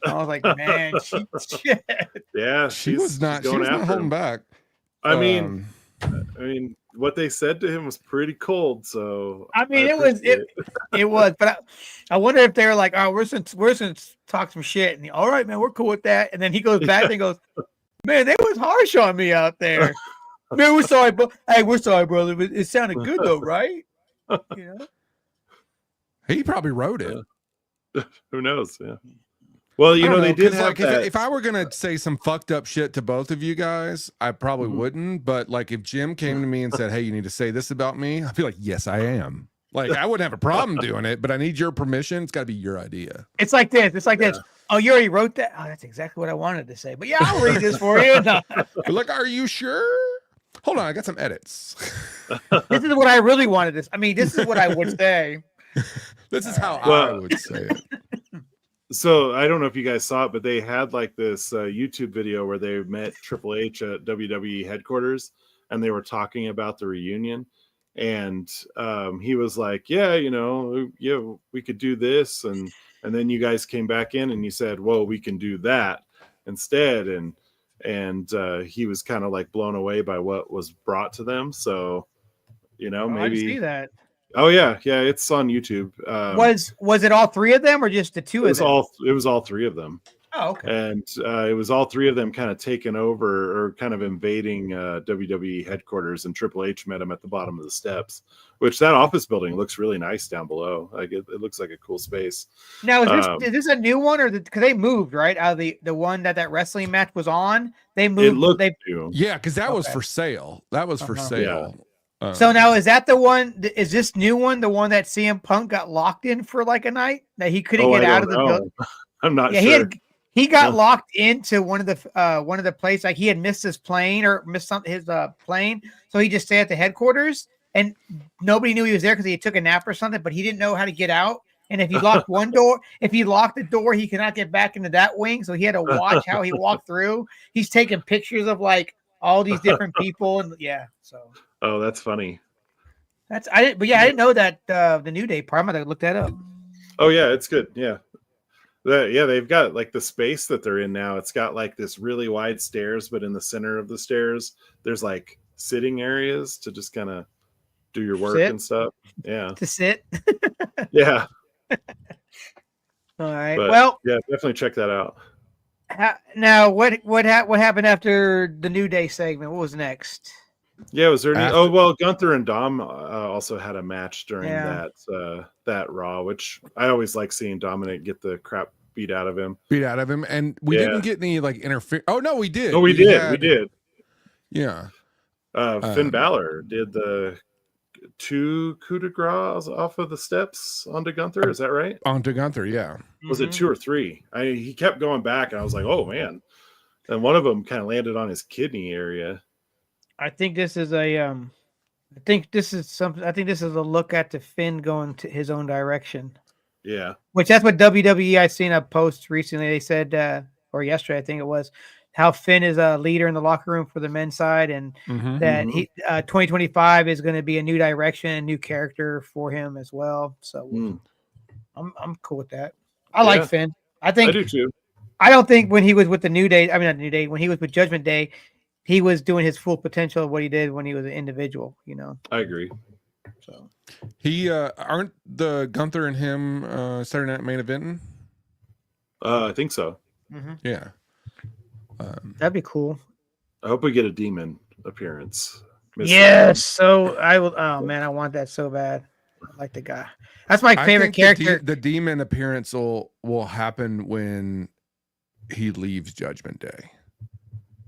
I was like, man, shit. Yeah, she was not holding back. I mean, what they said to him was pretty cold. So I mean, it was. But I wonder if they're like, oh, we're gonna talk some shit. And all right, man, we're cool with that. And then he goes back and goes, man, they was harsh on me out there. Man, we're sorry, but hey, we're sorry, brother. It sounded good though, right? You know, he probably wrote it. Who knows? Yeah. Well, they did have that. If I were gonna say some fucked up shit to both of you guys, I probably wouldn't. But like, if Jim came to me and said, "Hey, you need to say this about me," I'd be like, "Yes, I am." Like, I wouldn't have a problem doing it, but I need your permission. It's got to be your idea. It's like this. It's like this. Oh, you already wrote that? Oh, that's exactly what I wanted to say. But yeah, I'll read this for you. Like, are you sure? Hold on, I got some edits. This is what I really wanted to. I mean, this is what I would say. This is how I would say it. So I don't know if you guys saw it, but they had like this YouTube video where they met Triple H at WWE headquarters, and they were talking about the reunion. And he was like, "Yeah, we could do this," and then you guys came back in and you said, "Whoa, we can do that instead." And he was kind of like blown away by what was brought to them. So, maybe I didn't see that. Oh yeah, it's on YouTube. Was it all three of them or just the two of them? It was all three of them. Oh, okay. And it was all three of them kind of taking over or kind of invading WWE headquarters, and Triple H met them at the bottom of the steps. Which that office building looks really nice down below. Like it looks like a cool space. Now, is this a new one or because they moved right out of the one that wrestling match was on? They moved. Yeah, because that was for sale. That was for sale. Yeah. So now is that the one? Is this new one the one that CM Punk got locked in for like a night that he couldn't get out of the building? I'm not sure. He got locked into one of the places. Like he had missed his plane or missed his plane, so he just stayed at the headquarters, and nobody knew he was there because he took a nap or something. But he didn't know how to get out. And if he locked one door, if he locked the door, he cannot get back into that wing. So he had to watch how he walked through. He's taking pictures of like all these different people, and so. Oh, that's funny. I didn't know that the New Day part. I'm gonna look that up. Oh yeah, it's good. Yeah, They've got like the space that they're in now. It's got like this really wide stairs, but in the center of the stairs, there's like sitting areas to just kind of do your work and stuff. Yeah. To sit. Yeah. All right. But, well, yeah, definitely check that out. Now, what happened after the New Day segment? What was next? Yeah, was there any? Oh well, Gunther and Dom also had a match during that Raw, which I always like seeing Dominic get the crap beat out of him. And we didn't get any like interference. Oh no, we did. No, we did. Yeah. Finn Balor did the 2 coup de grace off of the steps onto Gunther. Is that right? Onto Gunther, yeah. Was it 2 or 3? He kept going back, and I was like, oh man. And one of them kind of landed on his kidney area. I think this is a I think this is a look at the Finn going to his own direction. Yeah. Which that's what WWE, I seen a post recently. They said or yesterday I think it was, how Finn is a leader in the locker room for the men's side, and that he 2025 is going to be a new direction, a new character for him as well. So I'm cool with that. I like Finn. I do too. I don't think when he was with the New Day, I mean not New Day, when he was with Judgment Day, he was doing his full potential of what he did when he was an individual, you know. I agree. So he aren't the Gunther and him Saturday Night Main Eventing? I think so. Yeah. That'd be cool. I hope we get a demon appearance. Yes. So I will. Oh man, I want that so bad. I like the guy. That's my favorite character. The demon appearance will happen when he leaves Judgment Day.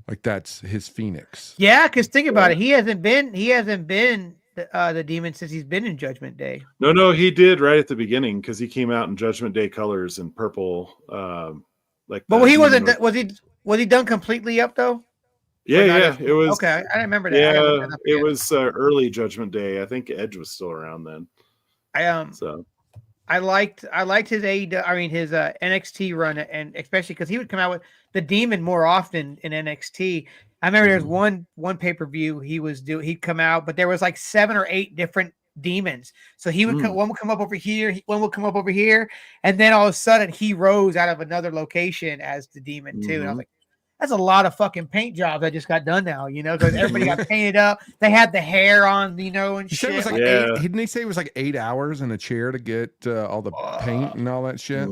Like that's his Phoenix. Yeah, because think about it. He hasn't been the demon since he's been in Judgment Day. No, he did right at the beginning because he came out in Judgment Day colors in purple. But he wasn't. Was he done completely up though? Yeah. It was okay. I didn't remember that. Yeah, it was early Judgment Day. I think Edge was still around then. I liked his AEW, I mean his NXT run, and especially because he would come out with the demon more often in NXT. I remember there's one pay-per-view he'd come out, but there was like 7 or 8 different demons. So he would one would come up over here, one would come up over here, and then all of a sudden he rose out of another location as the demon too. And I was like, that's a lot of fucking paint jobs that just got done now, you know, because everybody got painted up. They had the hair on, you know, and shit. It was like 8, didn't he say it was like 8 hours in a chair to get all the paint and all that shit?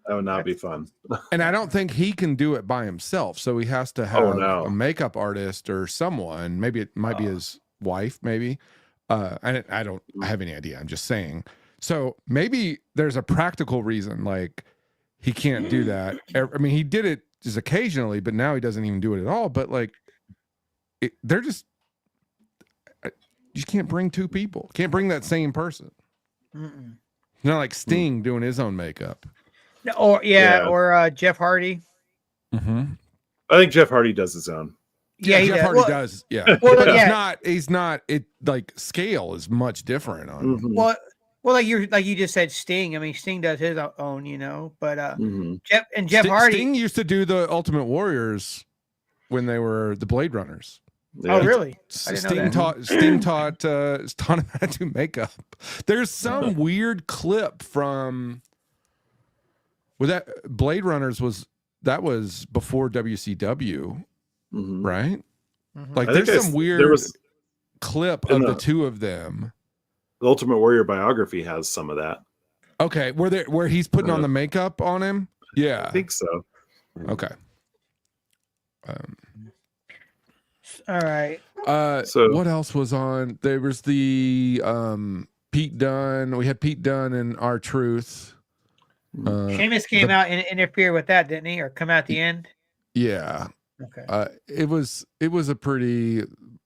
That would not be fun. And I don't think he can do it by himself. So he has to have a makeup artist or someone. Maybe it might be his wife, maybe. I don't have any idea. I'm just saying. So maybe there's a practical reason, like he can't do that. I mean, he did it just occasionally, but now he doesn't even do it at all. But like, they're just, you can't bring 2 people. Can't bring that same person. Not like Sting doing his own makeup. Or Jeff Hardy. I think Jeff Hardy does his own. Yeah, Jeff Hardy does. Yeah. Well, he's not. It like scale is much different on. Well, like you just said, Sting. I mean, Sting does his own, you know. But Jeff Hardy. Sting used to do the Ultimate Warriors when they were the Blade Runners. Yeah. Oh, really? Sting taught him how to do makeup. There's some weird clip from. Well, that Blade Runners was before WCW, right? Like there's some weird clip of the 2 of them. The Ultimate Warrior biography has some of that. Okay, where he's putting on the makeup on him? Yeah, I think so. Okay. All right. So what else was on? There was the Pete Dunne. We had Pete Dunne and R-Truth. Sheamus came out and interfered with that, didn't he? Or come out at the end? Yeah. Okay. It was a pretty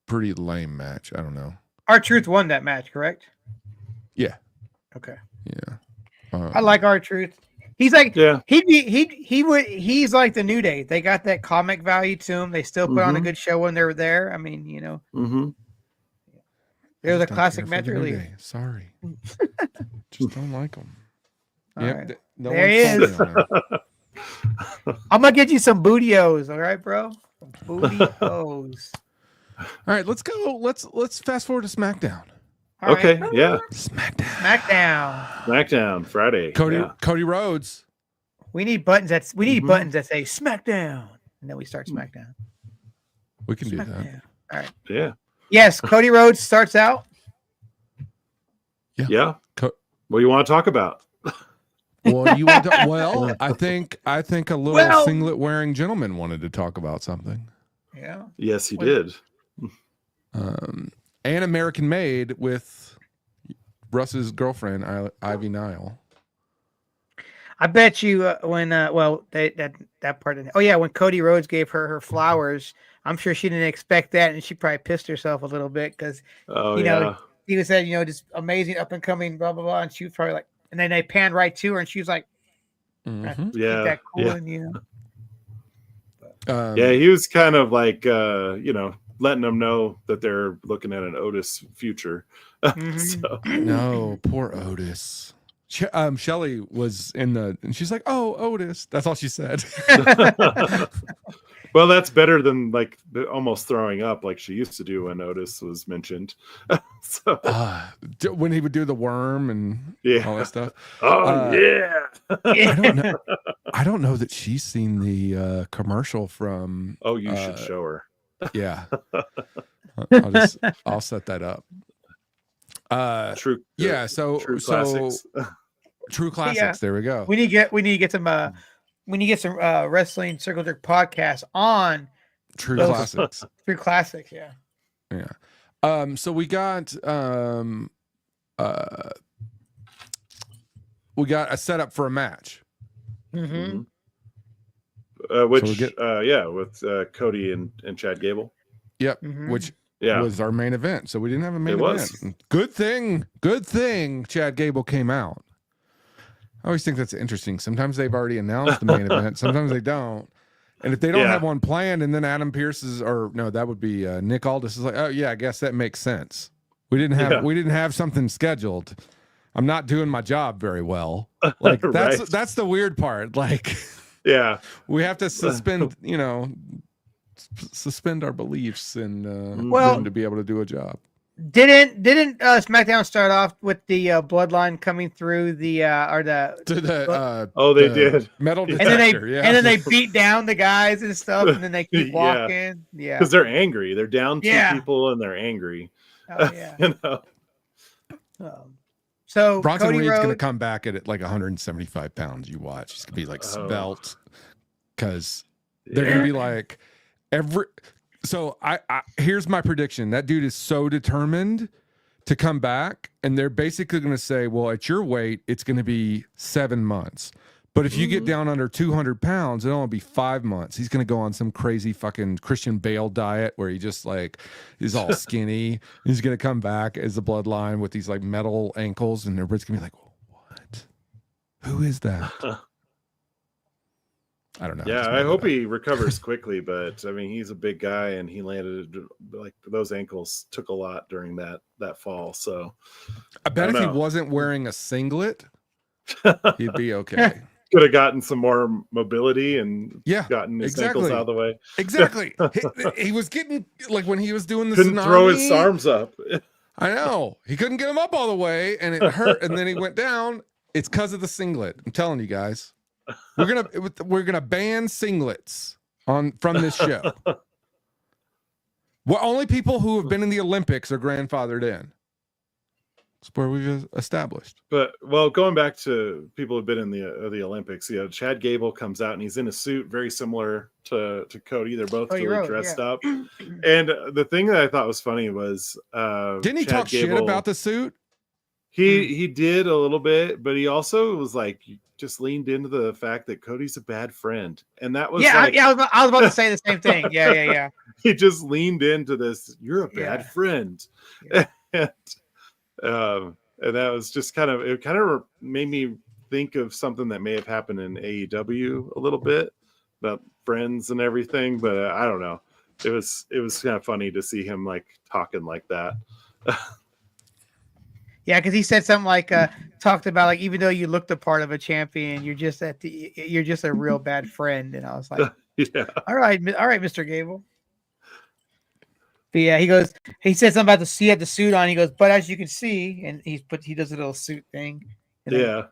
lame match. I don't know. R-Truth won that match, correct? Yeah. Okay. Yeah. I like R-Truth. He's like he's like the New Day. They got that comic value to him. They still put on a good show when they were there. I mean, you know. They're the classic match really. Sorry. Just don't like them. Right. There he is. I'm gonna get you some bootios, all right, bro? Bootios. All right, let's go. Let's fast forward to SmackDown. All okay, right. yeah. SmackDown Friday. Cody Rhodes. We need buttons that say SmackDown, and then we start SmackDown. We can do that. All right. Yeah. Yes, Cody Rhodes starts out. Yeah. What do you want to talk about? Well, you want to, well, I think a little singlet wearing gentleman wanted to talk about something. Yeah. Yes, he did. And American Made with Russ's girlfriend Ivy Nile. I bet you when that part of when Cody Rhodes gave her flowers, I'm sure she didn't expect that, and she probably pissed herself a little bit because he was said just amazing up and coming blah blah blah, and she was probably like, and then they panned right to her, and she was like, keep that cool, he was kind of like letting them know that they're looking at an Otis future. No, poor Otis. Shelly was and she's like, "Oh, Otis." That's all she said. Well, that's better than like almost throwing up like she used to do when Otis was mentioned. When he would do the worm and all that stuff. I don't know that she's seen the commercial from. Oh, you should show her. Yeah, I'll set that up. True. Yeah. True classics. True classics. There we go. We need to get some. We need to get some wrestling circle jerk podcasts on True classics. True classics. Yeah. Yeah. So we got a setup for a match. Mm-hmm. With Cody and Chad Gable. Yep. Mm-hmm. Which was our main event. So we didn't have a main event. Good thing Chad Gable came out. I always think that's interesting. Sometimes they've already announced the main event. Sometimes they don't. And if they don't have one planned, and then Adam Pearce that would be Nick Aldis is like, oh yeah, I guess that makes sense. We didn't have something scheduled. I'm not doing my job very well. Like that's the weird part. Like, we have to suspend our beliefs and them to be able to do a job. Didn't SmackDown start off with the bloodline coming through the they did metal detector, and then they beat down the guys and stuff, and then they keep walking, because they're angry. They're down two people and they're angry. Oh yeah, So Bronson Reed's going to come back at like 175 pounds. You watch, he's going to be like svelte because they're going to be like So I here's my prediction. That dude is so determined to come back, and they're basically going to say, well, at your weight, it's going to be 7 months. But if you get down under 200 pounds, it'll only be 5 months. He's going to go on some crazy fucking Christian Bale diet where he just like is all skinny. He's going to come back as the bloodline with these like metal ankles, and everybody's going to be like, what? Who is that? I don't know. Yeah, I hope he recovers quickly, but I mean, he's a big guy, and he landed like those ankles took a lot during that fall. So I bet if he wasn't wearing a singlet, he'd be okay. Could have gotten some more mobility and gotten his ankles out of the way. Exactly. he was getting like when he was doing the couldn't throw his arms up. I know he couldn't get them up all the way, and it hurt. And then he went down. It's because of the singlet. I'm telling you guys. We're gonna ban singlets from this show. Well, only people who have been in the Olympics are grandfathered in. That's where we've established. But going back to people who've been in the Olympics, Chad Gable comes out and he's in a suit very similar to Cody. They're both really dressed up. And the thing that I thought was funny was didn't he talk shit about the suit? He did a little bit, but he also was like just leaned into the fact that Cody's a bad friend, and that was I was about to say the same thing. Yeah. He just leaned into this. You're a bad friend, and that was just kind of made me think of something that may have happened in AEW a little bit about friends and everything. But I don't know. It was kind of funny to see him like talking like that. Yeah, because he said something like, talked about like, even though you look the part of a champion, you're just a real bad friend. And I was like, all right, Mr. Gable. But yeah, he said something about the suit on. He goes, but as you can see, and he does a little suit thing. Yeah.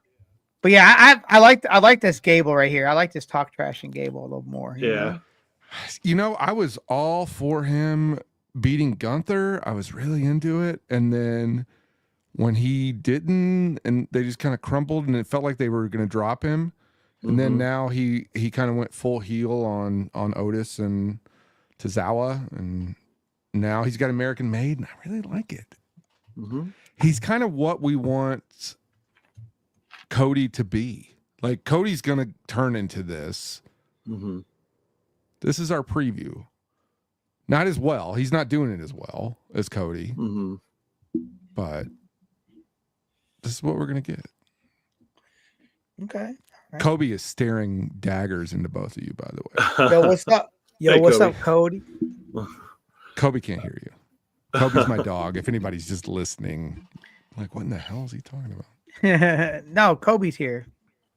But yeah, I like this Gable right here. I like this talk trashing Gable a little more. You know, I was all for him beating Gunther. I was really into it. And then when he didn't, and they just kind of crumbled, and it felt like they were going to drop him. And then now he kind of went full heel on Otis and Tozawa, and now he's got American Made, and I really like it. He's kind of what we want Cody to be. Like, Cody's going to turn into this. This is our preview. Not as well. He's not doing it as well as Cody. But this is what we're going to get. Okay. Right. Kobe is staring daggers into both of you, by the way. Yo, what's up? Yo, hey, what's Kobe. up, Cody? Kobe can't hear you. Kobe's my dog. If anybody's just listening, like, what in the hell is he talking about? No, Kobe's here.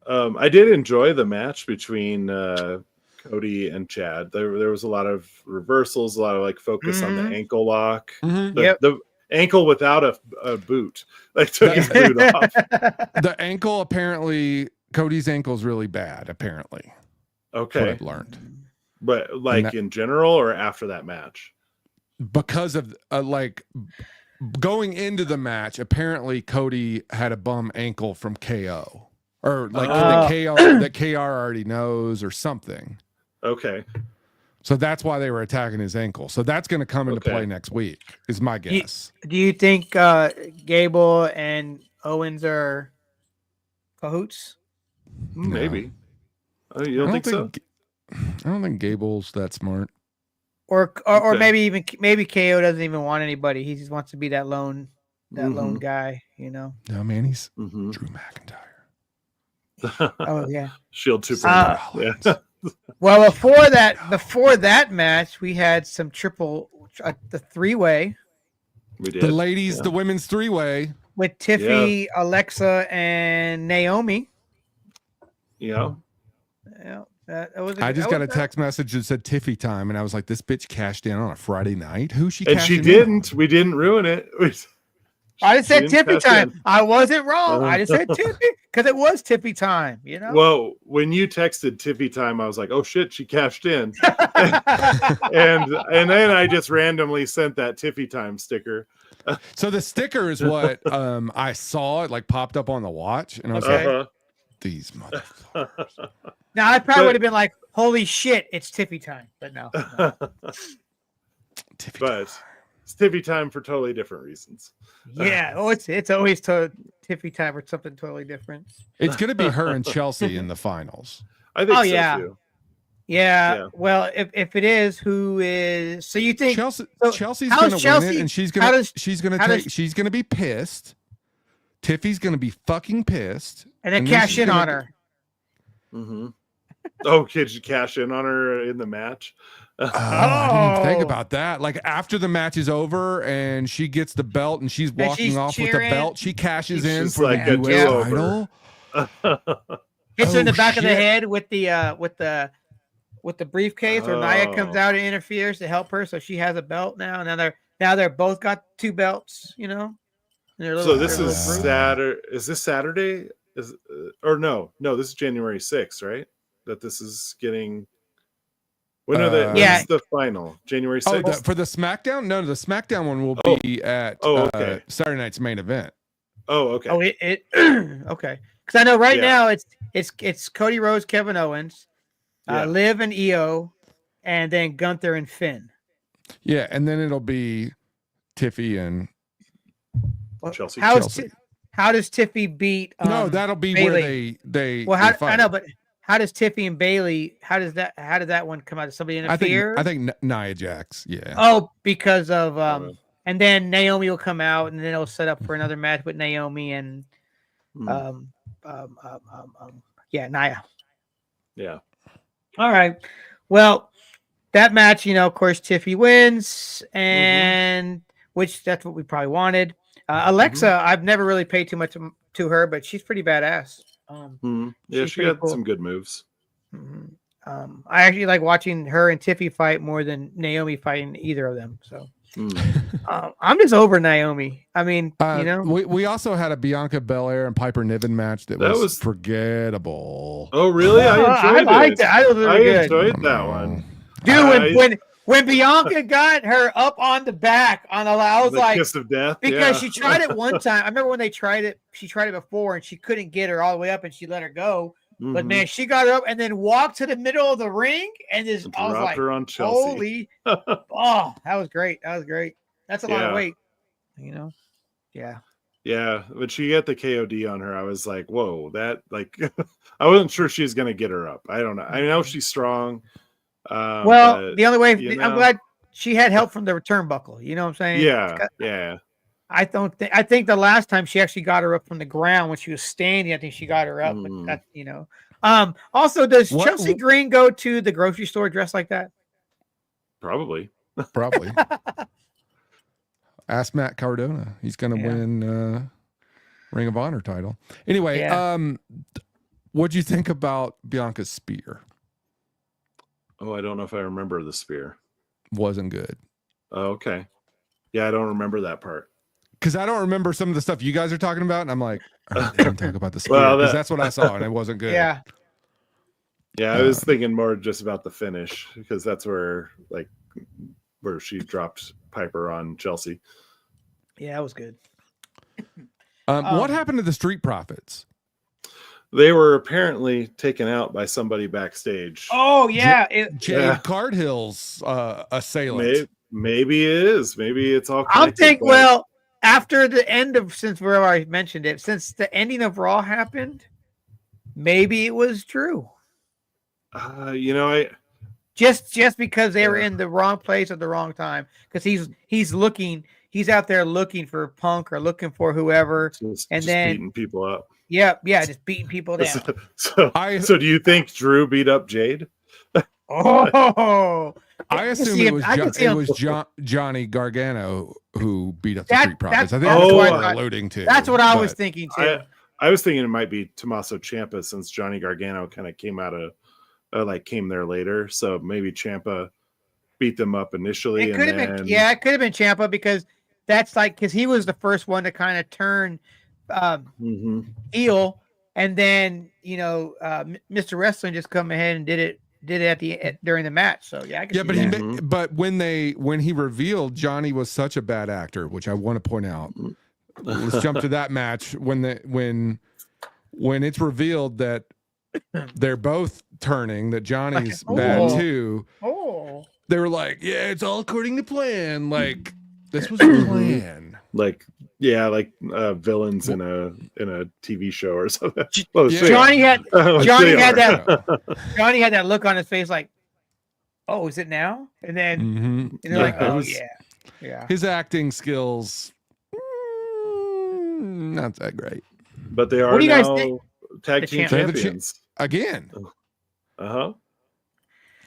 I did enjoy the match between Cody and Chad. There was a lot of reversals, a lot of like focus on the ankle lock. The ankle without a boot. Like took his boot off. The ankle, apparently, Cody's ankle is really bad, apparently. Okay. What I've learned. But like in general or after that match? Because of like going into the match, apparently Cody had a bum ankle from KO. Or like that KR already knows or something. Okay. So that's why they were attacking his ankle. So that's going to come into play next week, is my guess. Do you think Gable and Owens are cahoots? Maybe. Oh, you don't think so? I don't think Gable's that smart. Or maybe KO doesn't even want anybody. He just wants to be that lone guy, you know. No, man, he's Drew McIntyre. Oh yeah. Shield 2.0. Yeah. Well, before that match, we had some the three-way. We did. The ladies, the women's three-way with Tiffy, Alexa, and Naomi. Yeah. Yeah. I just got a text message that said Tiffy time, and I was like, "This bitch cashed in on a Friday night. Who she?" And she didn't. We didn't ruin it. I just said Tiffy time. I wasn't wrong. I just said Tiffy because it was Tiffy time. You know. Well, when you texted Tiffy time, I was like, "Oh shit, she cashed in," and then I just randomly sent that Tiffy time sticker. So the sticker is what I saw. It like popped up on the watch, and I was like, "These motherfuckers." Now I probably would have been like, "Holy shit, it's Tiffy time," but no. Tiffy but time. it's Tiffy time for totally different reasons. Yeah. It's always Tiffy time or something totally different. It's gonna be her and Chelsea in the finals. I think. Yeah. Too. Yeah. Well, if it is, who is? So you think Chelsea's how's gonna Chelsea, win it, and she's gonna be pissed. Tiffy's gonna be fucking pissed, and then cash in on her. Oh, could you cash in on her in the match? I didn't even think about that. Like after the match is over and she gets the belt and she's walking off with the belt, she cashes in for like the US title. Hits her in the back of the head with the briefcase, or Nia comes out and interferes to help her, so she has a belt now. Now they're both got two belts, you know. So this is Saturday. Is this Saturday? No, this is January 6th, right? That this is getting. When are they? When's the final? January 6th? For the SmackDown? No, the SmackDown one will be at Saturday night's main event. Oh, okay. Oh, it okay. Because I know now it's Cody Rhodes, Kevin Owens, Liv and Io, and then Gunther and Finn. Yeah, and then it'll be Tiffy and Chelsea. How does Tiffy beat? No, that'll be Bailey? where they. Well, they fight. I know, but how does Tiffy and Bailey? How does that one come out? Does somebody interfere? I think Nia Jax. Yeah. Oh, because of and then Naomi will come out, and then it'll set up for another match with Naomi and Nia. Yeah. All right. Well, that match, of course, Tiffy wins, and which that's what we probably wanted. Alexa, I've never really paid too much to her, but she's pretty badass. Yeah, she got some good moves. I actually like watching her and Tiffy fight more than Naomi fighting either of them. So I'm just over Naomi. I mean, we also had a Bianca Belair and Piper Niven match that was forgettable. Oh, really? I liked it. I enjoyed that one. Dude, when Bianca got her up on the back on the I was like, kiss of death, because she tried it one time. I remember when they tried it. She tried it before and she couldn't get her all the way up, and she let her go. But man, she got her up and then walked to the middle of the ring and just I was like, her on Chelsea. Holy! Oh, that was great. That's a lot of weight. Yeah. Yeah, when she got the KOD on her, I was like, whoa, that I wasn't sure she was gonna get her up. I don't know. I know she's strong. Well, the only way I'm glad she had help from the turnbuckle. You know what I'm saying? Yeah. I think the last time she actually got her up from the ground when she was standing, I think she got her up. But that, also, does Chelsea Green go to the grocery store dressed like that? Probably. Ask Matt Cardona. He's going to win Ring of Honor title. Anyway, what'd you think about Bianca's spear? Oh, I don't know if I remember the spear. Wasn't good. Oh, okay. Yeah, I don't remember that part. Because I don't remember some of the stuff you guys are talking about, and I'm like, I didn't talk about the spear because that's what I saw, and it wasn't good. Yeah, I was thinking more just about the finish because that's where she dropped Piper on Chelsea. Yeah, that was good. What happened to the Street Profits? They were apparently taken out by somebody backstage. Oh yeah, Jade Cardhill's assailant. Maybe it is. Maybe it's all. I'll think. Well, after the end of, since we already mentioned it, since the ending of Raw happened, maybe it was true. Just because they were in the wrong place at the wrong time, because he's out there looking for Punk or looking for whoever, and then beating people up. Yeah, just beating people down. So do you think Drew beat up Jade? Oh, I assume it was Johnny Gargano who beat up the Street Profits. I think that's what we're alluding to. That's what I was thinking too. I was thinking it might be Tommaso Ciampa, since Johnny Gargano kind of came out of came there later. So maybe Ciampa beat them up initially. It could have been Ciampa, because that's because he was the first one to kind of turn heel, and then Mr. Wrestling just come ahead and did it during the match. So but when he revealed Johnny was such a bad actor, which I want to point out. Let's jump to that match when it's revealed that they're both turning, that Johnny's bad too. Oh, they were like, yeah, it's all according to plan. Like, this was a plan. Villains in a TV show or something. Johnny had that look on his face, like, oh, is it now? And then yeah. His acting skills, not that great. But they are now tag team champions again. Do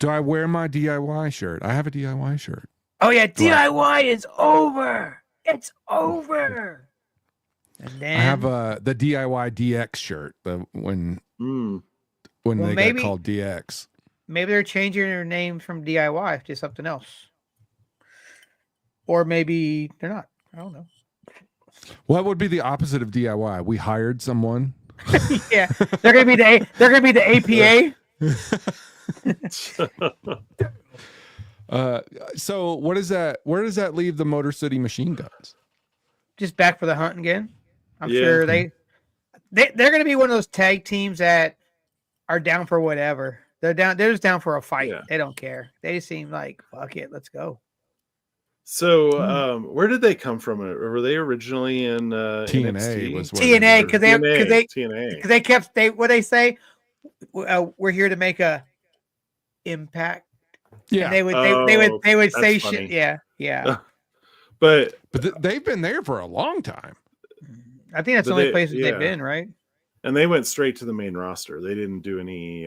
I wear my DIY shirt? I have a DIY shirt. Oh yeah, DIY is over. It's over. And then I have the DIY DX shirt. When they got called DX. Maybe they're changing their name from DIY to something else, or maybe they're not. I don't know. What would be the opposite of DIY? We hired someone. Yeah, they're gonna be the APA. So what is that? Where does that leave the Motor City Machine Guns? Just back for the hunt again. I'm sure they're going to be one of those tag teams that are down for whatever. They're just down for a fight. Yeah. They don't care. They just seem like, fuck it, let's go. So where did they come from? Were they originally in TNA? NXT? TNA, because they kept what they say. We're here to make a impact. Yeah, and they would say funny. Shit. Yeah. But they've been there for a long time. I think that's the only places they've been, right? And they went straight to the main roster. They didn't do any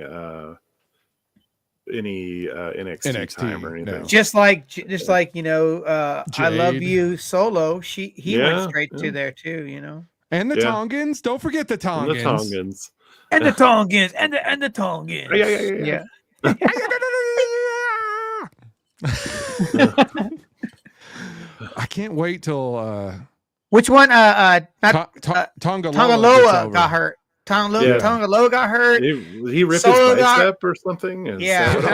NXT time or anything. No. Just like I Love You Solo. He went straight to there too. And the Tongans. Don't forget the Tongans. And the Tongans. And the Tongans. Yeah. can't wait till which one? Tongaloa got hurt. Yeah. Tongaloa got hurt. He ripped Solo his bicep or something. Yeah, and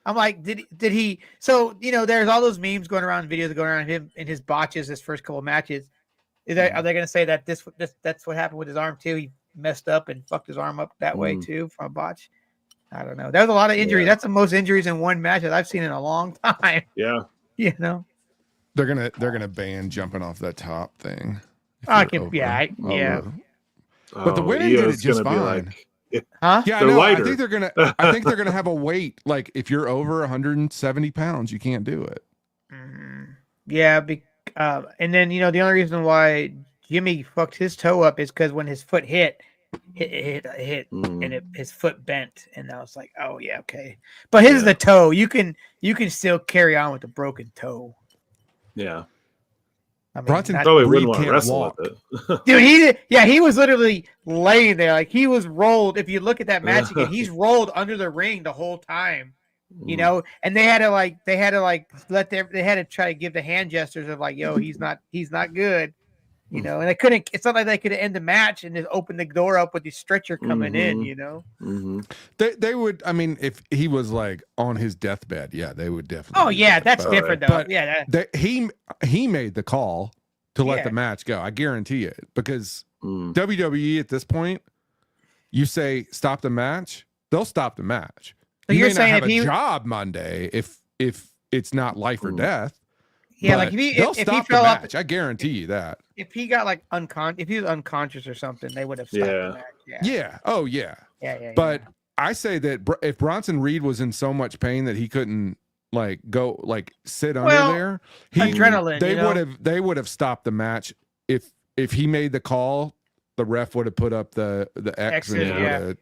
I'm like, did he? So there's all those memes going around, videos going around him and his botches, his first couple matches. Are they going to say that that's what happened with his arm too? He messed up and fucked his arm up that way too from a botch. I don't know. There's a lot of injuries. Yeah. That's the most injuries in one match that I've seen in a long time. Yeah. They're gonna ban jumping off that top thing. But the women did it just fine. Huh? Yeah, no, I think they're gonna have a weight. Like if you're over 170 pounds, you can't do it. Yeah, and then the only reason why Jimmy fucked his toe up is because when his foot hit, and his foot bent, and I was like, oh yeah, okay. But his is the toe. You can still carry on with a broken toe. Yeah. I mean, Bronson probably wouldn't want to wrestle with it. Dude, he was literally laying there. Like he was rolled. If you look at that match again, he's rolled under the ring the whole time. And they had to try to give the hand gestures of like, yo, he's not good. And they couldn't. It's not like they could end the match and just open the door up with the stretcher coming in. They would. I mean, if he was like on his deathbed, yeah, they would definitely. Oh yeah, that's different though. But he made the call to let the match go. I guarantee it, because WWE at this point, you say stop the match, they'll stop the match. So you're saying may not have if a job Monday if it's not life or death. Yeah, like they'll stop the match. I guarantee you that. If he got like if he was unconscious or something, they would have stopped the match. Yeah. Oh yeah. Yeah. But I say that if Bronson Reed was in so much pain that he couldn't sit under there, adrenaline. They would have stopped the match if he made the call. The ref would have put up the X. I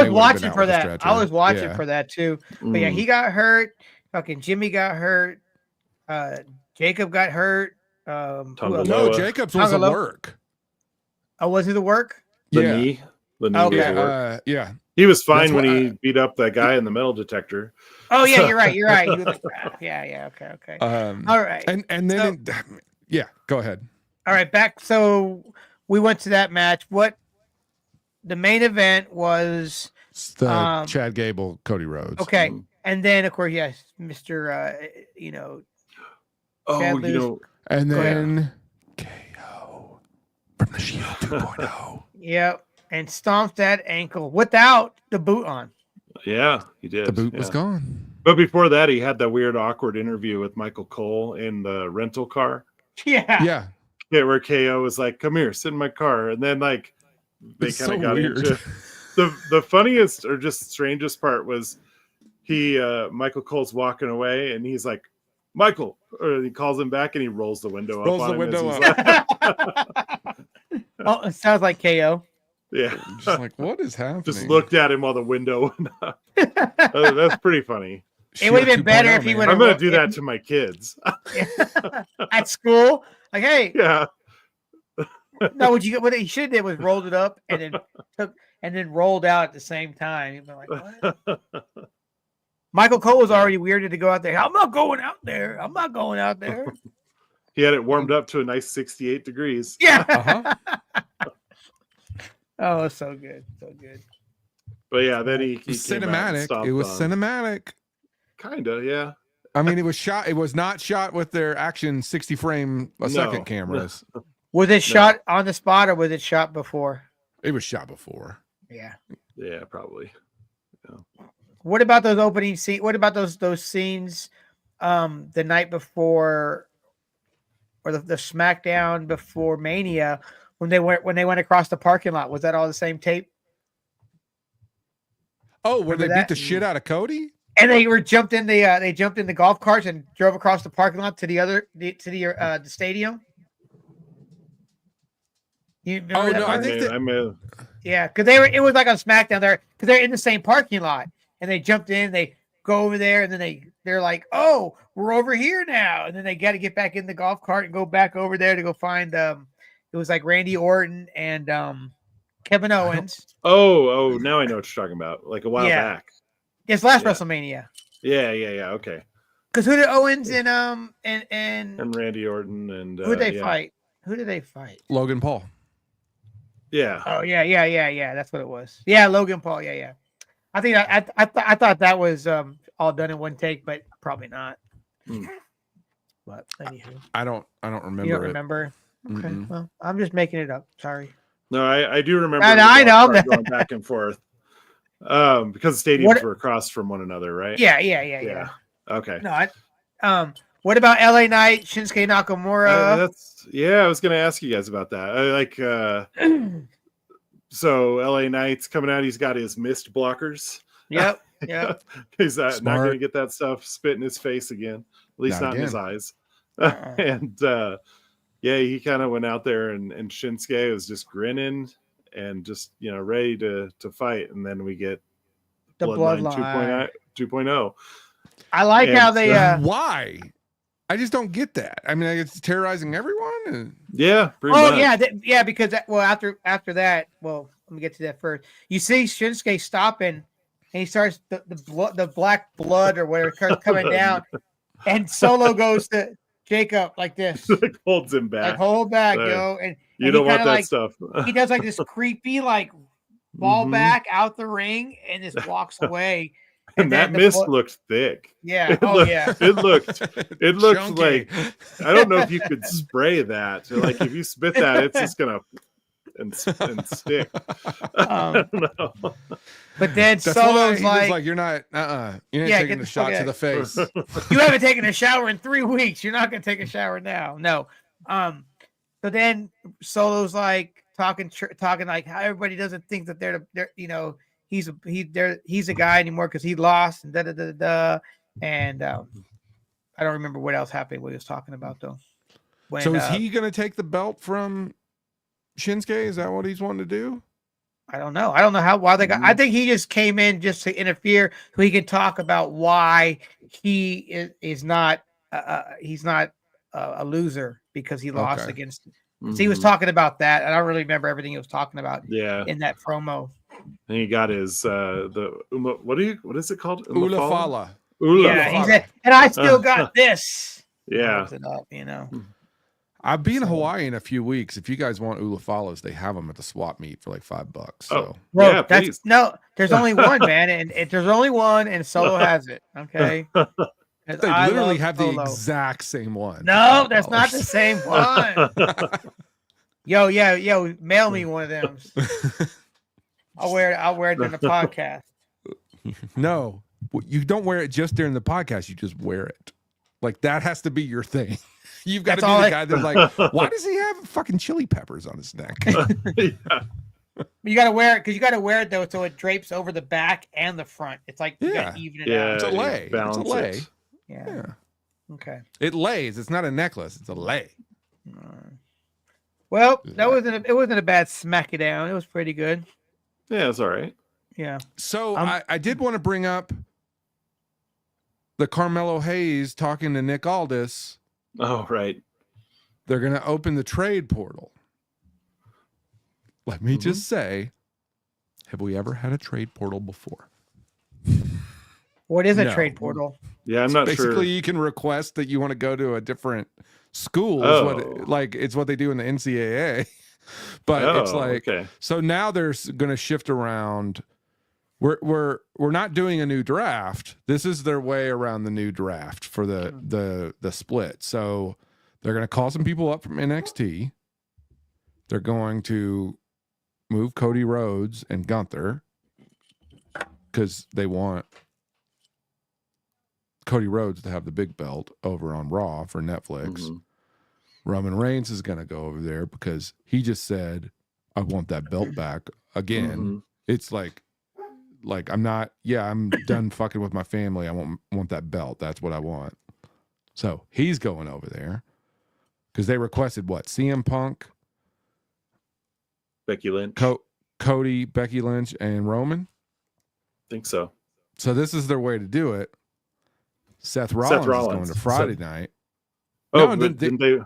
was watching for that. I was watching for that too. But yeah, he got hurt. Fucking Jimmy got hurt. Jacob got hurt. No, Jacob's was the work. Oh, was he the work? The knee. Okay. Yeah. He was fine when he beat up that guy in the metal detector. Oh yeah, you're right. He was like, yeah. Okay. All right. And then go ahead. All right, back. So we went to that match. What the main event was? The Chad Gable, Cody Rhodes. Okay, and then of course, yes, Mr. And then KO from the Shield 2.0. Yep, and stomped that ankle without the boot on. Yeah, he did. The boot was gone. But before that, he had that weird, awkward interview with Michael Cole in the rental car. Yeah. Where KO was like, "Come here, sit in my car," and then like they kind of got into the funniest or just strangest part was Michael Cole's walking away and he's like, Michael, or he calls him back and he rolls the window up. Rolls the window up. Oh, it sounds like KO. Yeah. Just like, what is happening? Just looked at him while the window went up. That's pretty funny. It would have been better if he would have. I'm going to do that to my kids. At school? Like, hey. Yeah. No, what he should have did was rolled it up and then rolled out at the same time. You'd be like, what? Michael Cole was already weirded to go out there. I'm not going out there. He had it warmed up to a nice 68 degrees. Yeah. Oh, so good. But yeah, then he cinematic. It was cinematic. Kind of, yeah. I mean, it was shot. It was not shot with their action 60 frame a second cameras. Was it shot on the spot or was it shot before? It was shot before. Yeah. Yeah, probably. Yeah. What about those opening scenes? What about those scenes the night before or the SmackDown before Mania when they went across the parking lot? Was that all the same tape? Oh, where they beat the shit out of Cody? And they jumped in the golf carts and drove across the parking lot to the stadium. You remember that part? I think because it was like on SmackDown there because they're in the same parking lot and they jumped in, they go over there and then they're like, oh, we're over here now, and then they got to get back in the golf cart and go back over there to go find it was like Randy Orton and Kevin Owens. Oh, now I know what you're talking about. Like a while back. It's last WrestleMania. Yeah. Okay. Because who did Owens and Randy Orton and who did they fight? Who did they fight? Logan Paul. Yeah. Oh yeah. That's what it was. Yeah, Logan Paul. Yeah. I think I thought that was all done in one take, but probably not. But anywho, I don't remember. You don't remember? Okay. Well, I'm just making it up. Sorry. No, I do remember. I know going back and forth. Because stadiums were across from one another, right? Yeah. Okay. No, what about LA Knight, Shinsuke Nakamura? I was gonna ask you guys about that. So LA Knight's coming out, he's got his mist blockers. Yep. He's not gonna get that stuff spit in his face again. At least not in his eyes. And he kind of went out there and Shinsuke was just grinning and just ready to fight, and then we get the Bloodline 2.0. I like how they why? I just don't get that. I mean, it's terrorizing everyone. Yeah, pretty much. Because after that, well, let me get to that first. You see Shinsuke stopping, and he starts the black blood or whatever starts coming down, and Solo goes to Jacob like this, like holds him back, like hold back, yo, and you don't want that stuff. He does like this creepy fall back out the ring and just walks away. And that mist looked thick. Yeah. It looked like, I don't know if you could spray that. Like if you spit that, it's just gonna and stick. I don't know. But then Solo's like, you're not you're not taking the shot to the face. You haven't taken a shower in 3 weeks. You're not gonna take a shower now. No. So then Solo's like talking like how everybody doesn't think that they're he's a guy anymore because he lost and and I don't remember what else happened. What he was talking about though. So is he going to take the belt from Shinsuke? Is that what he's wanting to do? I don't know. I don't know why they got. I think he just came in just to interfere so he can talk about why he is not. He's not a loser because he lost against. So he was talking about that. I don't really remember everything he was talking about. Yeah. In that promo. And he got his what is it called? Ulafala. Yeah, and I still got this. Yeah. It up, I'll be in Hawaii in a few weeks. If you guys want Ulafalas, they have them at the swap meet for like $5. So please. There's only one, man, and there's only one, and Solo has it. Okay. They literally have the exact same one. No, that's not the same one. Yo, mail me one of them. I'll wear it during the podcast. No, you don't wear it just during the podcast. You just wear it. Like that has to be your thing. You've got to be the guy that's like, why does he have fucking chili peppers on his neck? You got to wear it because you got to wear it though, so it drapes over the back and the front. It's like you got to even it out. It's a lay. It's a lay. Yeah. Okay. It lays. It's not a necklace. It's a lay. Well, it wasn't a bad smack it down. It was pretty good. Yeah, it's all right. Yeah. So I did want to bring up the Carmelo Hayes talking to Nick Aldis. Oh, right. They're going to open the trade portal. Let me just say, have we ever had a trade portal before? What is a trade portal? Yeah, I'm not sure. Basically, you can request that you want to go to a different school. It's what they do in the NCAA. But it's like, so now they're going to shift around. We're not doing a new draft. This is their way around the new draft for the split. So they're going to call some people up from NXT. They're going to move Cody Rhodes and Gunther because they want Cody Rhodes to have the big belt over on Raw for Netflix. Mm-hmm. Roman Reigns is going to go over there because he just said, I want that belt back again. Mm-hmm. It's like I'm done fucking with my family. I want that belt. That's what I want. So he's going over there because they requested what? CM Punk, Becky Lynch, Cody, Becky Lynch, and Roman. I think so. So this is their way to do it. Seth Rollins is going to Friday night. Oh, no, didn't they?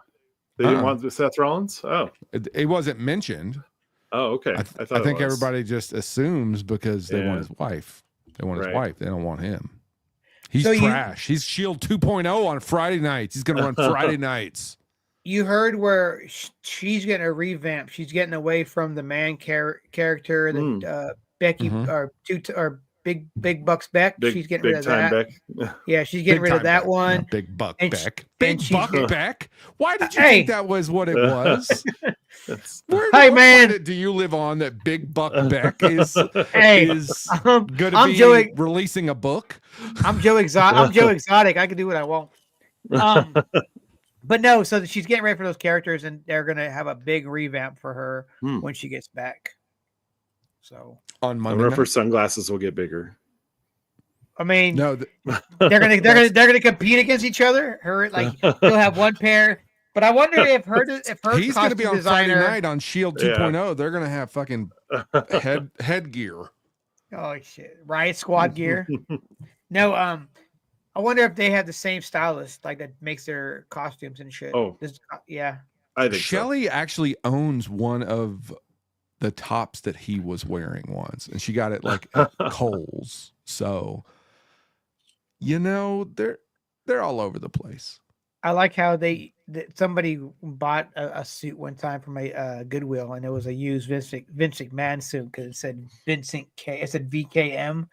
They didn't want Seth Rollins? Oh. It wasn't mentioned. Oh, okay. I think everybody just assumes because they want his wife. They want his wife. They don't want him. He's trash. He's Shield 2.0 on Friday nights. He's going to run Friday nights. You heard where she's getting a revamp. She's getting away from the man character that Becky or Big Bucks Beck. She's getting rid of that. Beck. Yeah, she's getting rid of that Beck. one. Not Big Buck Beck. Big Buck Beck. Why did you think that was what it was? What planet do you live on that Big Buck Beck is going to be releasing a book? I'm Joe Exotic. I can do what I want. But no, so she's getting ready for those characters, and they're going to have a big revamp for her when she gets back. So on Monday, her sunglasses will get bigger. I mean, no, they're gonna compete against each other. She'll have one pair, but I wonder if her he's going to be on Friday night on Shield 2.0. They're going to have fucking headgear. Oh shit, Riot Squad gear. No, I wonder if they have the same stylist that makes their costumes and shit. Oh, yeah. I think Shelly actually owns one of the tops that he was wearing once, and she got it at Kohl's. So, they're all over the place. I like how somebody bought a suit one time from a Goodwill, and it was a used Vince McMahon suit because it said Vincent K. It said VKM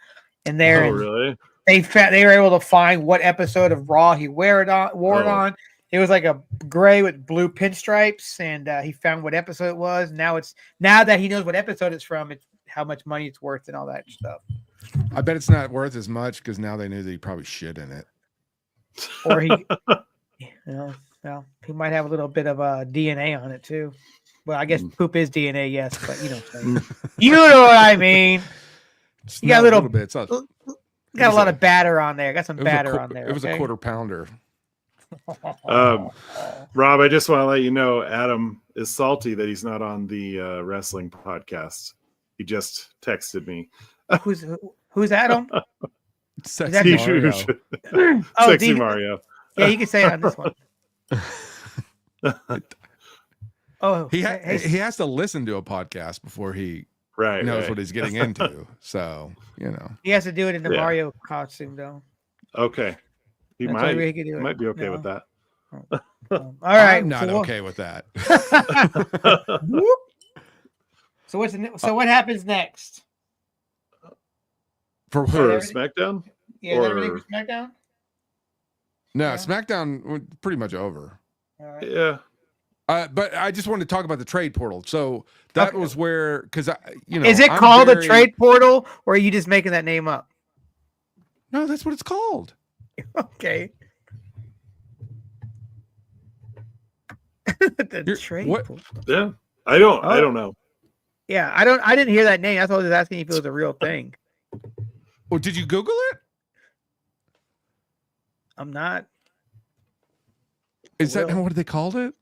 in there. Oh, really? They were able to find what episode of Raw he wore it on. It was like a gray with blue pinstripes, and he found what episode it was. Now that he knows what episode it's from, it's how much money it's worth and all that stuff. I bet it's not worth as much because now they knew that he probably shit in it. Or he, he might have a little bit of DNA on it too. Well, I guess poop is DNA, yes, but you know what I mean. You got a little bit. Got a lot of batter on there. Got some batter on there. It was a quarter pounder. Rob, I just want to let you know, Adam is salty that he's not on the wrestling podcast. He just texted me. Who's Adam? Sexy Mario. Sexy Mario. Yeah, you can say it on this one. He has to listen to a podcast before he knows what he's getting into. So, he has to do it in the Mario costume, though. Okay. He might be okay with that. All right. I'm not okay with that. So what happens next? For SmackDown? Yeah, everything for SmackDown? No, SmackDown was pretty much over. All right. Yeah. But I just wanted to talk about the trade portal. So that was where, because is it called a trade portal, or are you just making that name up? No, that's what it's called. Okay. Trade portal. Yeah, I don't know. Yeah, I didn't hear that name. That's why I was asking if it was a real thing. Well, did you Google it? I'm not. Is that what they called it?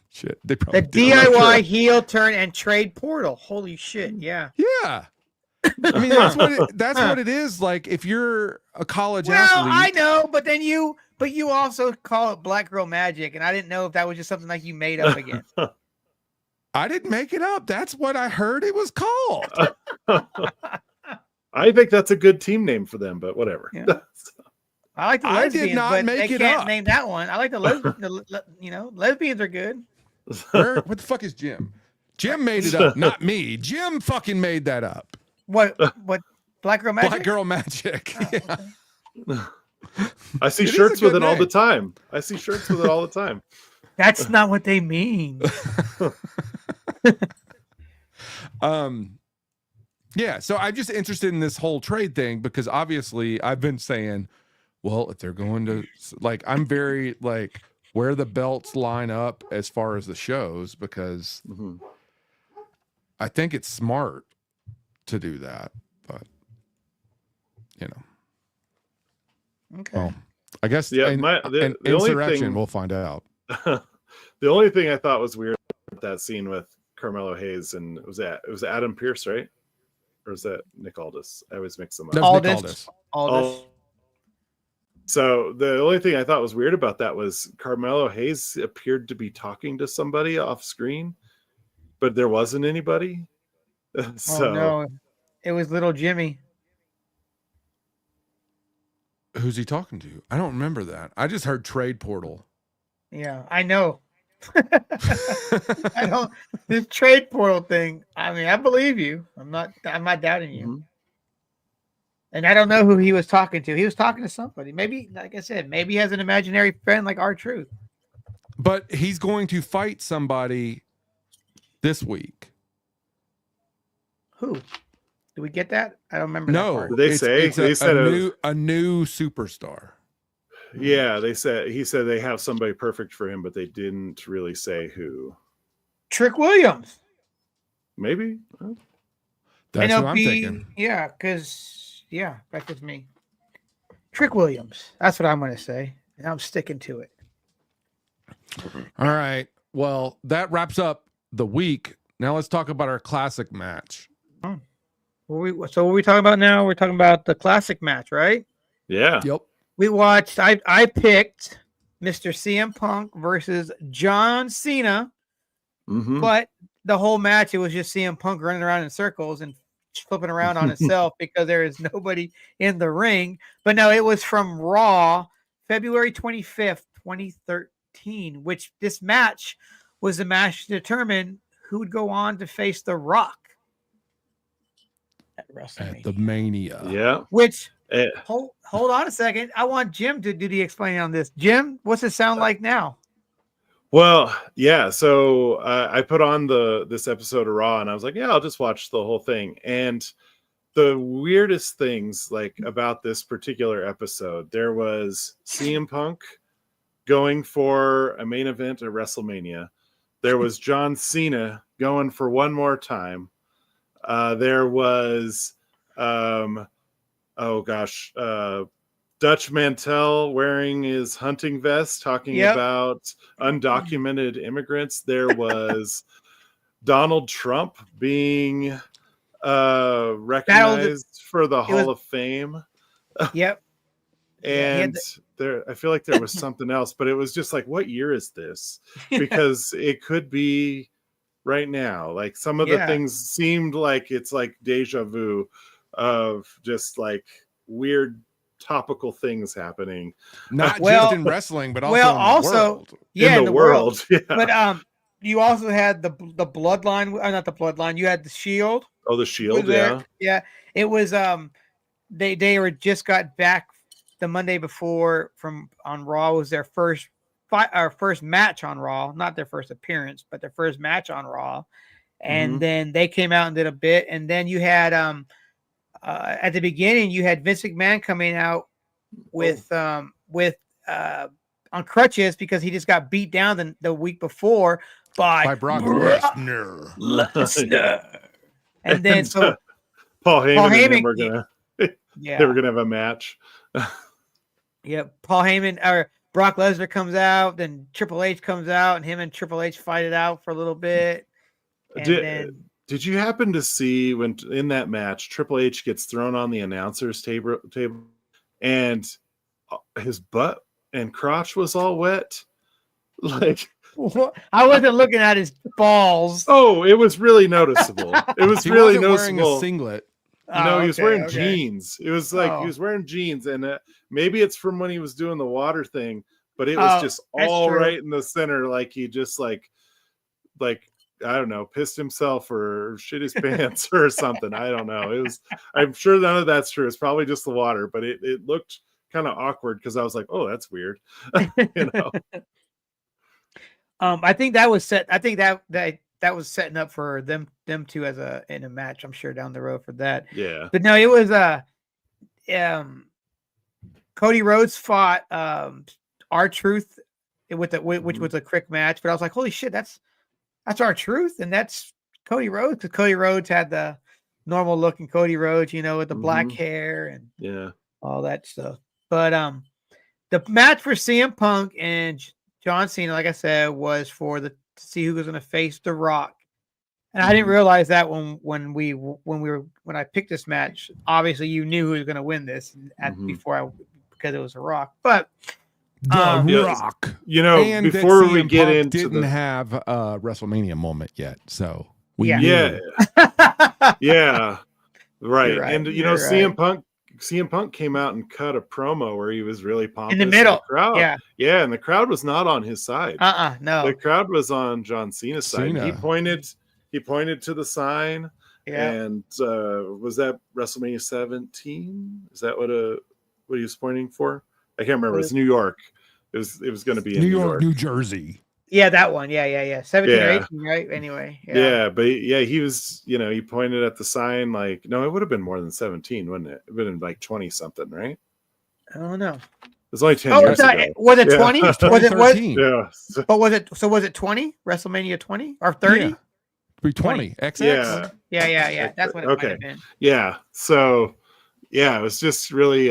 Shit, they probably the DIY heel turn and trade portal. Holy shit! Yeah. Yeah. I mean, that's what it is. Like, if you're a college athlete. Well, I know, but you also call it Black Girl Magic, and I didn't know if that was just something like you made up again. I didn't make it up. That's what I heard it was called. I think that's a good team name for them, but whatever. Yeah. I like the lesbians, I did not but make they it can't up. name that one. I like the lesbians are good. What the fuck is Jim? Jim made it up, not me. Jim fucking made that up. What? Black Girl Magic? Black Girl Magic. Oh, yeah. I see shirts with it all the time. That's not what they mean. Yeah, so I'm just interested in this whole trade thing because obviously I've been saying, well, if they're going to I'm very where the belts line up as far as the shows because I think it's smart to do that, but okay. Well, I guess the insurrection we'll find out. The only thing I thought was weird about that scene with Carmelo Hayes and it was Adam Pearce, right? Or is that Nick Aldis? I always mix them up. Aldis. So the only thing I thought was weird about that was Carmelo Hayes appeared to be talking to somebody off screen, but there wasn't anybody. Oh no, it was little Jimmy. Who's he talking to? I don't remember that. I just heard trade portal. Yeah, I know. I don't. This trade portal thing. I mean, I believe you. I'm not doubting you. Mhm. And I don't know who he was talking to. He was talking to somebody. Maybe, like I said, maybe he has an imaginary friend like R-Truth. But he's going to fight somebody this week. Who? Do we get that? I don't remember. No, that part. Did they say? They said a new superstar. Yeah, he said they have somebody perfect for him, but they didn't really say who. Trick Williams. Maybe. That's what I'm thinking. Yeah, because that's just me. Trick Williams. That's what I'm going to say, and I'm sticking to it. All right. Well, that wraps up the week. Now let's talk about our classic match. So what are we talking about now? We're talking about the classic match, right? Yeah. Yep. We watched. I picked Mr. CM Punk versus John Cena, but the whole match it was just CM Punk running around in circles and flipping around on himself because there is nobody in the ring. But no, it was from Raw, February 25th, 2013, which this match was the match to determine who would go on to face The Rock at WrestleMania. At the Mania. Yeah. Which hold on a second. I want Jim to do the explaining on this. Jim, what's it sound like now? Well, yeah. So I put on this episode of Raw, and I was like, yeah, I'll just watch the whole thing. And the weirdest things like about this particular episode, there was CM Punk going for a main event at WrestleMania. There was John Cena going for one more time. There was, Dutch Mantel wearing his hunting vest, talking about undocumented immigrants. There was Donald Trump being recognized for the Hall of Fame. Yep. And I feel like there was something else, but it was just like, what year is this? Because it could be right now. Like some of the things seemed like it's like deja vu of just like weird topical things happening. Not just in wrestling, but also in the world. Yeah. But you also had the bloodline, not the bloodline, you had the Shield. Oh, the Shield, yeah. Yeah. It was they were just got back the Monday before on Raw. Was their first match on Raw, not their first appearance, but their first match on Raw. And then they came out and did a bit, and then you had at the beginning you had Vince McMahon coming out with on crutches because he just got beat down the week before by Brock Lesnar. And then so Paul Heyman and them they were gonna have a match. Yeah, Paul Heyman or Brock Lesnar comes out, then Triple H comes out, and him and Triple H fight it out for a little bit. Did you happen to see when in that match Triple H gets thrown on the announcer's table and his butt and crotch was all wet? Like I wasn't looking at his balls. Oh, it was really noticeable. It was really noticeable. Wearing a singlet. No, he was wearing jeans. It was like he was wearing jeans, and maybe it's from when he was doing the water thing, but it was just all right in the center, like he just like I don't know, pissed himself or shit his pants or something. I don't know. It was. I'm sure none of that's true. It's probably just the water, but it looked kind of awkward because I was like, oh, that's weird. You know. I think that was set. I think that was setting up for them two in a match. I'm sure down the road for that. Yeah. But no, it was Cody Rhodes fought R-Truth which was a quick match. But I was like, holy shit, that's R-Truth and that's Cody Rhodes, because Cody Rhodes had the normal looking Cody Rhodes, with the black hair and all that stuff. But the match for CM Punk and John Cena, like I said, was to see who was going to face The Rock. And I didn't realize that when I picked this match. Obviously, you knew who was going to win this because it was The Rock. But The Rock, and before we get Punk into didn't have a WrestleMania moment yet, so yeah, right. And CM Punk CM Punk came out and cut a promo where he was really pompous in the middle. The crowd, yeah, and the crowd was not on his side. No. The crowd was on John Cena's side. Cena. He pointed to the sign. Yeah. And was that WrestleMania 17? Is that what he was pointing for? I can't remember. It was New York. It was going to be in New York, New Jersey. Yeah, that one. Yeah. 17 or 18, right? Anyway. But he was, he pointed at the sign like, no, it would have been more than 17, wouldn't it? It would have been like 20 something, right? I don't know. It was only 10 years ago. Was it 20? Was it? Yeah. But was it 20? WrestleMania 20 or 30? Yeah. 20. XX. Yeah. That's what it might have been. Yeah. So, it was just really,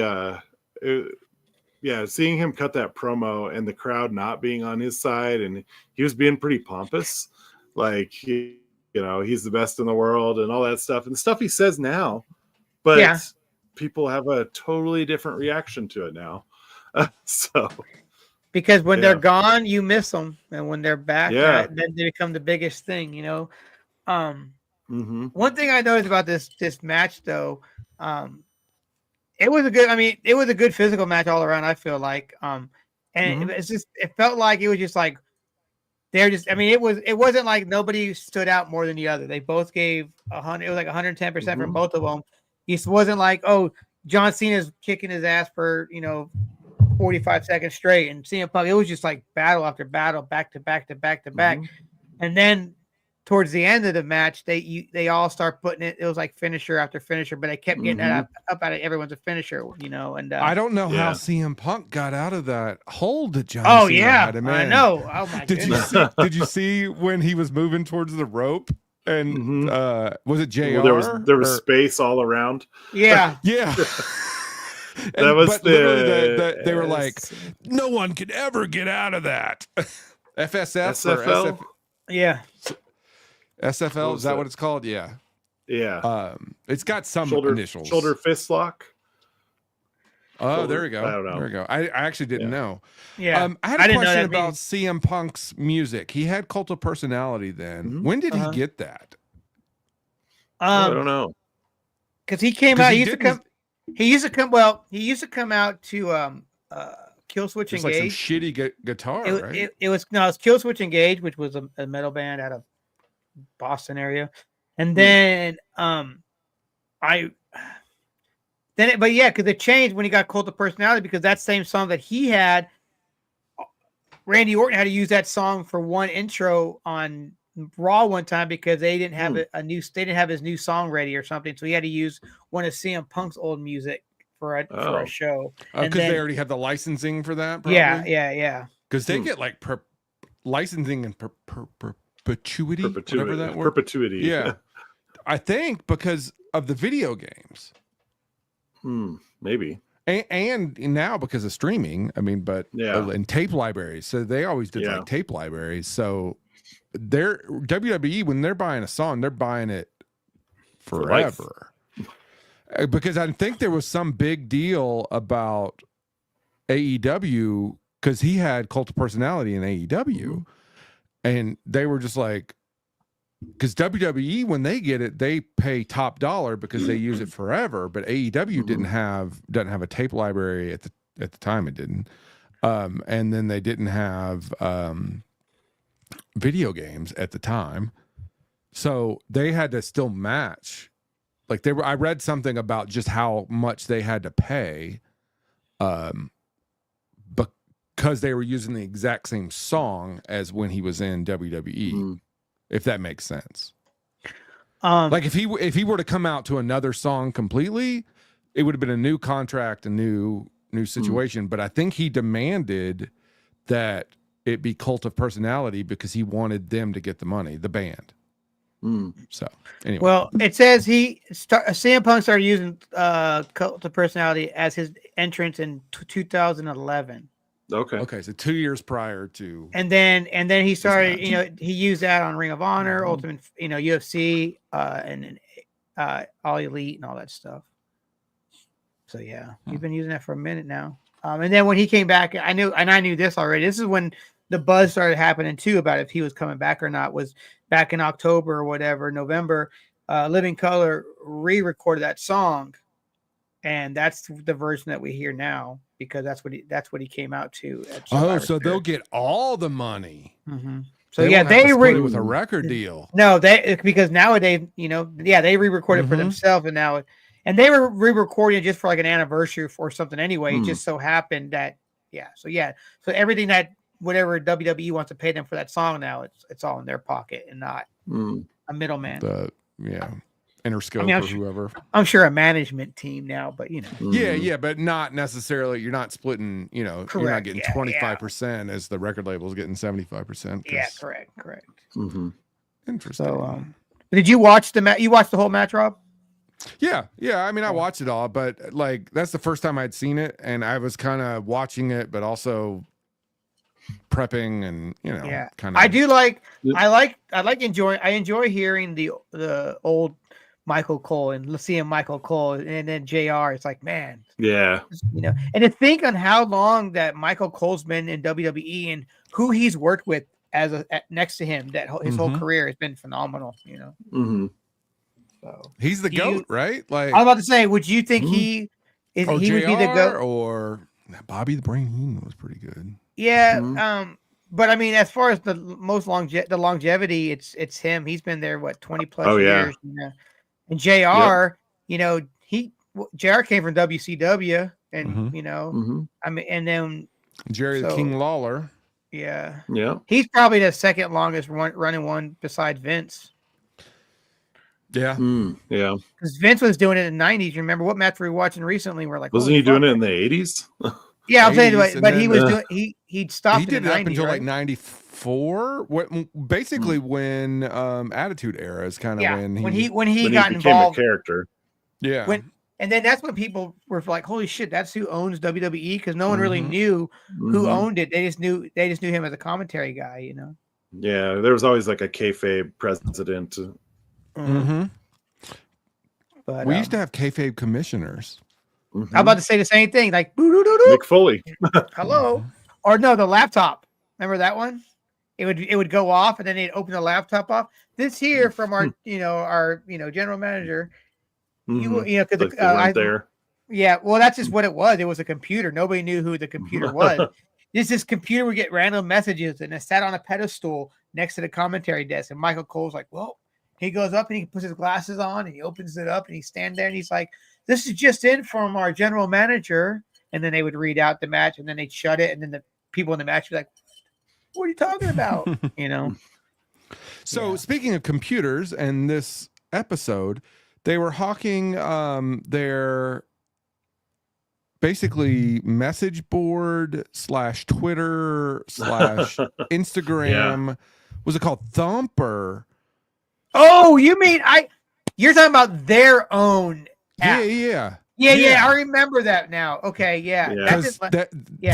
seeing him cut that promo and the crowd not being on his side, and he was being pretty pompous, like he's the best in the world and all that stuff, and the stuff he says now, but people have a totally different reaction to it now. Because when they're gone, you miss them, and when they're back, then they become the biggest thing, One thing I noticed about this match, though, it was a good physical match all around. I feel like, it felt like it was just like it wasn't like nobody stood out more than the other. They both gave 100. It was like 110% from both of them. It wasn't like, oh, John Cena's kicking his ass for 45 seconds straight, and CM Punk. It was just like battle after battle, back to back to back to back, and then towards the end of the match, they all start putting it. It was like finisher after finisher, but they kept getting up out of everyone's a finisher, And I don't know how CM Punk got out of that hold that John Cena had him in. I know. Oh my goodness! Did you see when he was moving towards the rope? And was it JR? Well, there was space all around. Yeah. That was they were like, no one could ever get out of that. FSF or SFL? SFL, is that what it's called? Yeah. It's got some initials. Shoulder fist lock. Oh, there we go. I don't know. There we go. I actually didn't know. Yeah. I had a question about CM Punk's music. He had Cult of Personality then. When did he get that? I don't know. Because he came out. He used to come out to Kill Switch Engage. Like some shitty guitar, right? It was Kill Switch Engage, which was a metal band out of Boston area, and then because it changed when he got Cult of Personality, because that same song that he had, Randy Orton had to use that song for one intro on Raw one time because they didn't have they didn't have his new song ready or something, so he had to use one of CM Punk's old music for a show. Because they already had the licensing for that. Probably? Yeah. Because they get like licensing and perpetuity, whatever that word. Perpetuity. Yeah. I think because of the video games. Maybe. And now because of streaming, and tape libraries. So they always did like tape libraries. So they're WWE, when they're buying a song, they're buying it forever. Because I think there was some big deal about AEW because he had Cult of Personality in AEW. And they were just like, because WWE, when they get it, they pay top dollar because they use it forever. But AEW doesn't have a tape library at the time. It didn't, and then they didn't have video games at the time, so they had to still match. Like I read something about just how much they had to pay, because they were using the exact same song as when he was in WWE. If that makes sense. Like if he were to come out to another song completely, it would have been a new contract, a new situation. But I think he demanded that it be Cult of Personality because he wanted them to get the money, the band. So anyway, well, it says CM Punk started using Cult of Personality as his entrance in 2011. Okay. So 2 years prior to, and then he started, he used that on Ring of Honor, Ultimate, UFC, and All Elite and all that stuff. So he's been using that for a minute now. And then when he came back, I knew this already. This is when the buzz started happening too about if he was coming back or not. Was back in October or whatever, November. Living Color re-recorded that song and that's the version that we hear now because that's what he came out to. At Oh, Survivor so Series. they'll get all the money. Mm-hmm. So they yeah, won't have they to split it with a record deal. No, because nowadays, they re-recorded for themselves, and they were re-recording it just for like an anniversary or something anyway. It just so happened that so everything that whatever WWE wants to pay them for that song now, it's all in their pocket and not a middleman. Interscope or whoever. I'm sure a management team now, but Yeah, but not necessarily. You're not splitting. Correct. You're not getting 25% as the record label's getting 75%. Yeah, correct. Mm-hmm. Interesting. So, did you watch the match? You watched the whole match, Rob? Yeah. I mean, I watched it all, but like that's the first time I'd seen it, and I was kind of watching it, but also prepping and kind of. I enjoy hearing the old Michael Cole and seeing Michael Cole and then JR. It's like, man, yeah, and to think on how long that Michael Cole's been in WWE and who he's worked with next to him, that his whole career has been phenomenal. Mm-hmm. So he's the GOAT, right? Like I was about to say, would you think he would be the GOAT or Bobby the Brain Heenan was pretty good? Yeah, but I mean, as far as the longevity, it's him. He's been there 20 plus years. And JR, JR came from WCW, and I mean, and then Jerry the King Lawler. Yeah, he's probably the second longest running one besides Vince. Yeah, yeah. Because Vince was doing it in the '90s. You remember what match we were watching recently? We're like, wasn't he doing it in the '80s? Yeah, I'm saying, but he was doing. He'd stopped. He did it up until right? like '94. Basically, when Attitude Era is kind of when he got became involved. A character. Yeah. And then that's when people were like, "Holy shit, that's who owns WWE!" Because no one really knew who owned it. They just knew him as a commentary guy. Yeah, there was always like a kayfabe president. But we used to have kayfabe commissioners. I'm about to say the same thing, like Mick Foley. Hello, or no, the laptop. Remember that one? It would go off, and then they'd open the laptop off. This here from our general manager. Because there. Yeah, well, that's just what it was. It was a computer. Nobody knew who the computer was. This computer would get random messages, and it sat on a pedestal next to the commentary desk. And Michael Cole's like, "Whoa!" He goes up and he puts his glasses on, and he opens it up, and he stands there, and he's like, "This is just in from our general manager." And then they would read out the match, and then they'd shut it, and then the people in the match would be like, "What are you talking about?" So speaking of computers, and this episode, they were hawking their basically message board / Twitter / Instagram. Yeah. Was it called Thumper? Oh, you mean you're talking about their own app. Yeah. I remember that now. Okay, yeah.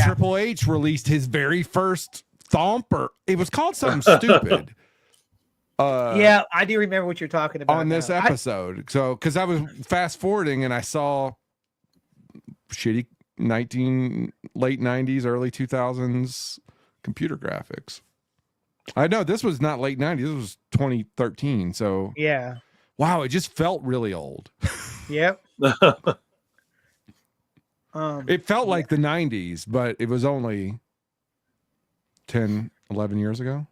Triple H released his very first Thumper. It was called something stupid. Yeah, I do remember what you're talking about on this episode. Because I was fast forwarding and I saw shitty late 90s, early 2000s computer graphics. I know this was not late 90s. This was 2013. So yeah, wow, it just felt really old. Yep. It felt like the 90s, but it was only 10, 11 years ago.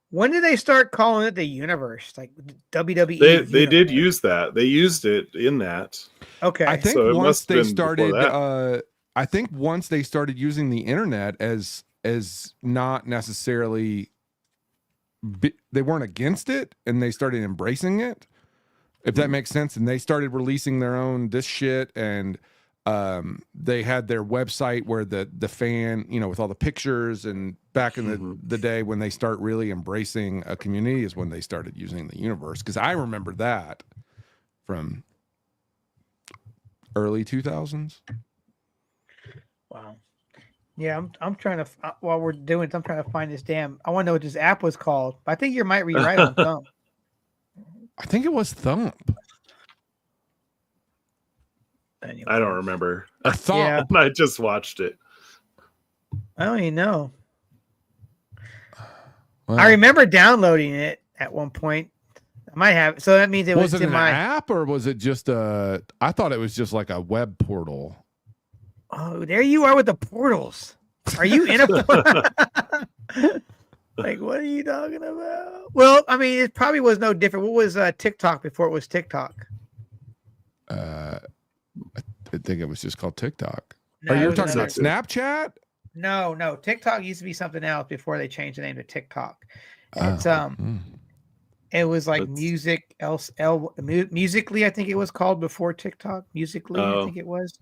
When did they start calling it the universe? Like WWE? They did use that. They used it in that. Okay. I think once they started using the internet as not necessarily they weren't against it, and they started embracing it, if that makes sense. And they started releasing their own this shit, and they had their website where the fan, with all the pictures, and back in the day when they start really embracing a community is when they started using the universe. Because I remember that from early 2000s. Wow. Yeah, I'm trying to while we're doing it, I'm trying to find this damn. I want to know what this app was called. But I think you might be right on Thump. I think it was Thump. Anyway. I don't remember. I thought I just watched it. I don't even know. Well, I remember downloading it at one point. I might have. So that means it was it in an my app or was it just a? I thought it was just like a web portal. Oh, there you are with the portals. Are you in a portal? Like, what are you talking about? Well, I mean, it probably was no different. What was TikTok before it was TikTok? I think it was just called TikTok. No, Are you it was talking about another- Snapchat? No. TikTok used to be something else before they changed the name to TikTok. It's it was like Musically, I think it was called before TikTok. Musically, I think it was.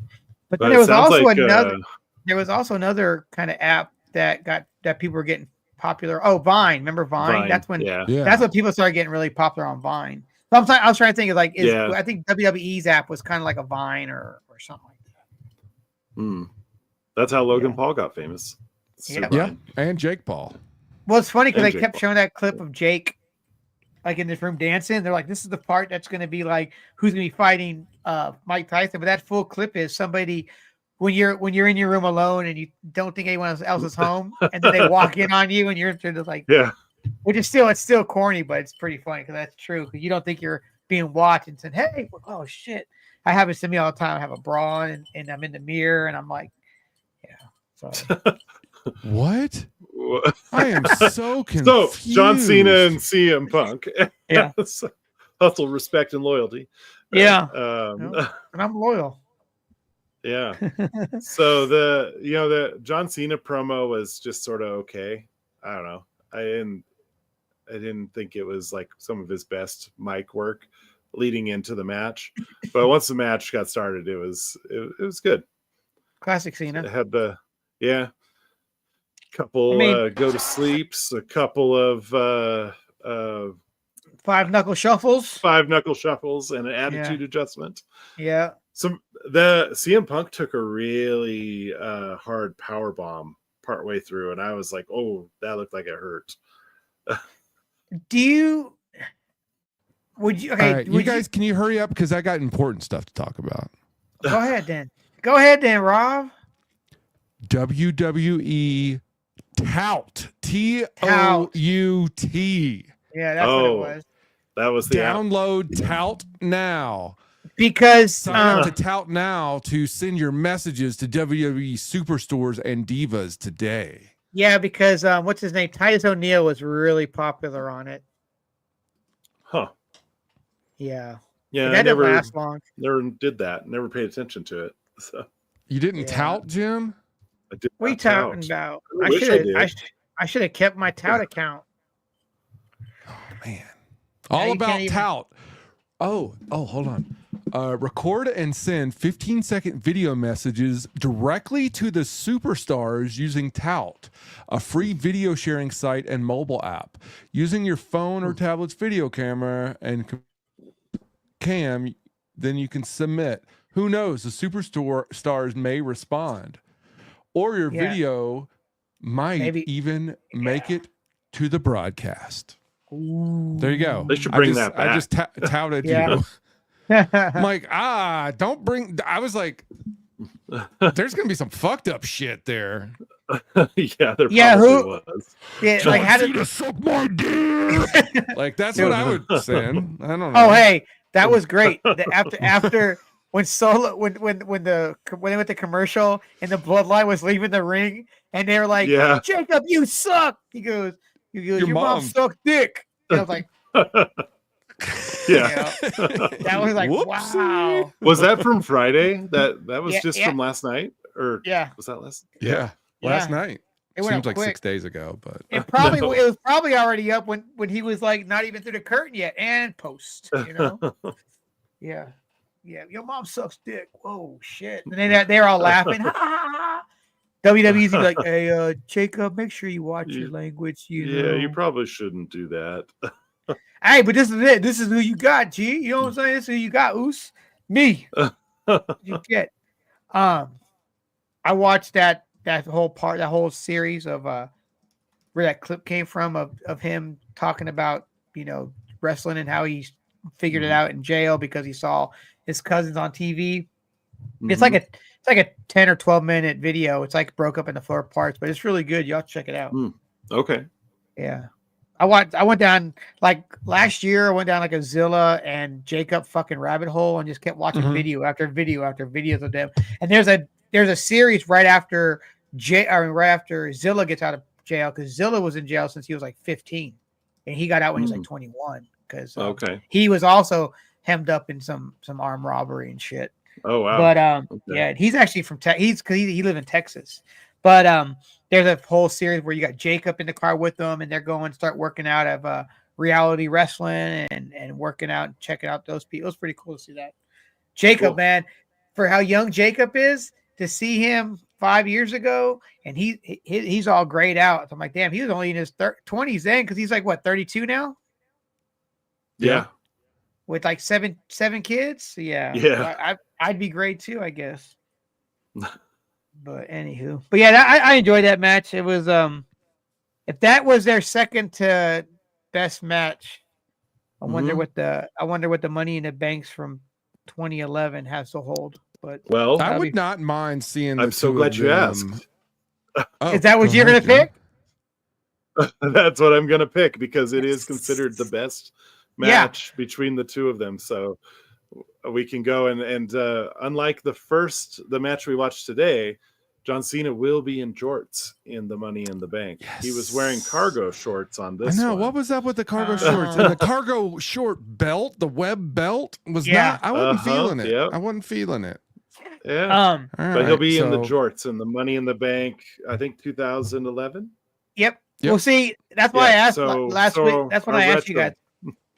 But then there was also like, another. There was also another kind of app that people were getting popular. Oh, Vine. Remember Vine? That's when. Yeah. That's when people started getting really popular on Vine. So I was trying to think of like, I think WWE's app was kind of like a Vine or something like that. That's how Logan Paul got famous. Yeah, and Jake Paul. Well, it's funny because they kept Paul. showing that clip of Jake, like in this room dancing. They're like, "This is the part that's going to be like who's going to be fighting Mike Tyson." But that full clip is somebody when you're in your room alone and you don't think anyone else is home, and then they walk in on you and you're just like, which is still corny, but it's pretty funny because that's true. Because you don't think you're being watched and saying, "Hey, oh shit." I have it to me all the time. I have a bra on and I'm in the mirror and I'm like, yeah. So what? I am so confused. So John Cena and CM Punk. Yeah. Hustle, respect, and loyalty. Yeah. And I'm loyal. Yeah. So the John Cena promo was just sort of okay. I don't know. I didn't think it was like some of his best mic work leading into the match, but once the match got started, it was good. Classic Cena. It had couple go to sleeps, a couple of five knuckle shuffles, and an attitude adjustment. Yeah. So the CM Punk took a really hard power bomb partway through, and I was like, "Oh, that looked like it hurt." Would you? Okay, you guys, can you hurry up because I got important stuff to talk about. Go ahead, then, Rob. WWE Tout, T-O-U-T. Yeah, that's what it was. That was the download Tout now. Because sign up to Tout now to send your messages to WWE Superstores and Divas today. Yeah, because what's his name? Titus O'Neil was really popular on it. Huh. Yeah. Yeah, that didn't last long. Never did that. Never paid attention to it. So you didn't tout, Jim? I did. What are you touting about? I should have kept my tout account. Oh man. All about tout. Oh, hold on. Record and send 15-second video messages directly to the superstars using Tout, a free video sharing site and mobile app. Using your phone or tablet's video camera and cam, then you can submit. Who knows? The superstars may respond. Or your video might even make it to the broadcast. Ooh. There you go. They should bring that back. I just touted you. I'm like, don't bring. I was like, there's gonna be some fucked up shit there. Yeah, there probably was. Yeah, like how to suck my dick. Like that's what I would send. I don't know. Oh, hey, that was great. After when Solo when they went to commercial and the bloodline was leaving the ring and they were like, Jacob, you suck. He goes, your mom sucked dick. And I was like, yeah. That was like, whoopsie. Wow. Was that from Friday? That was just from last night? Or was that last? Yeah. Last night. It seems like quick. 6 days ago, but it was probably already up when he was like not even through the curtain yet and post, you know. Yeah. Your mom sucks dick. Whoa, shit. And then they're all laughing. WWE's like, hey, Jacob, make sure you watch your language. You you probably shouldn't do that. Hey, but this is it. This is who you got, G. You know what I'm saying? This is who you got, Oos. Me. You get. I watched that whole series of where that clip came from of him talking about, wrestling and how he figured it out in jail because he saw his cousins on TV. Mm-hmm. It's like a 10 or 12 minute video. It's like broke up into 4 parts, but it's really good. Y'all check it out. Okay. Yeah. I went down like last year. I went down like a Zilla and Jacob fucking rabbit hole and just kept watching video after video after videos of them. And there's a series right after Zilla gets out of jail, because Zilla was in jail since he was like 15, and he got out when he was like 21 because he was also hemmed up in some armed robbery and shit. Oh wow! But yeah, he's actually from he lived in Texas. But there's a whole series where you got Jacob in the car with them, and they're going to start working out of reality wrestling and working out and checking out those people. It was pretty cool to see that. Jacob, man, for how young Jacob is, to see him 5 years ago, and he's all grayed out. I'm like, damn, he was only in his 20s then, because he's like what, 32 now? Yeah. With like seven kids. Yeah. So I'd be great too, I guess. But anywho, but yeah, I enjoyed that match. It was if that was their second to best match, I wonder what the Money in the Banks from 2011 has to hold. But well, I would not mind seeing. I'm so glad you asked. Is that what you're gonna pick? That's what I'm gonna pick, because it is considered the best match between the two of them. So we can go and unlike the match we watched today, John Cena will be in jorts in the Money in the Bank. Yes. He was wearing cargo shorts on this. I know. one. What was up with the cargo shorts? And the cargo short belt, the web belt, was not. I wasn't feeling it. Yep. I wasn't feeling it. Yeah. But he'll be in the jorts in the Money in the Bank, I think 2011. Yep. Well, see, that's why I asked last week. That's when I asked you guys.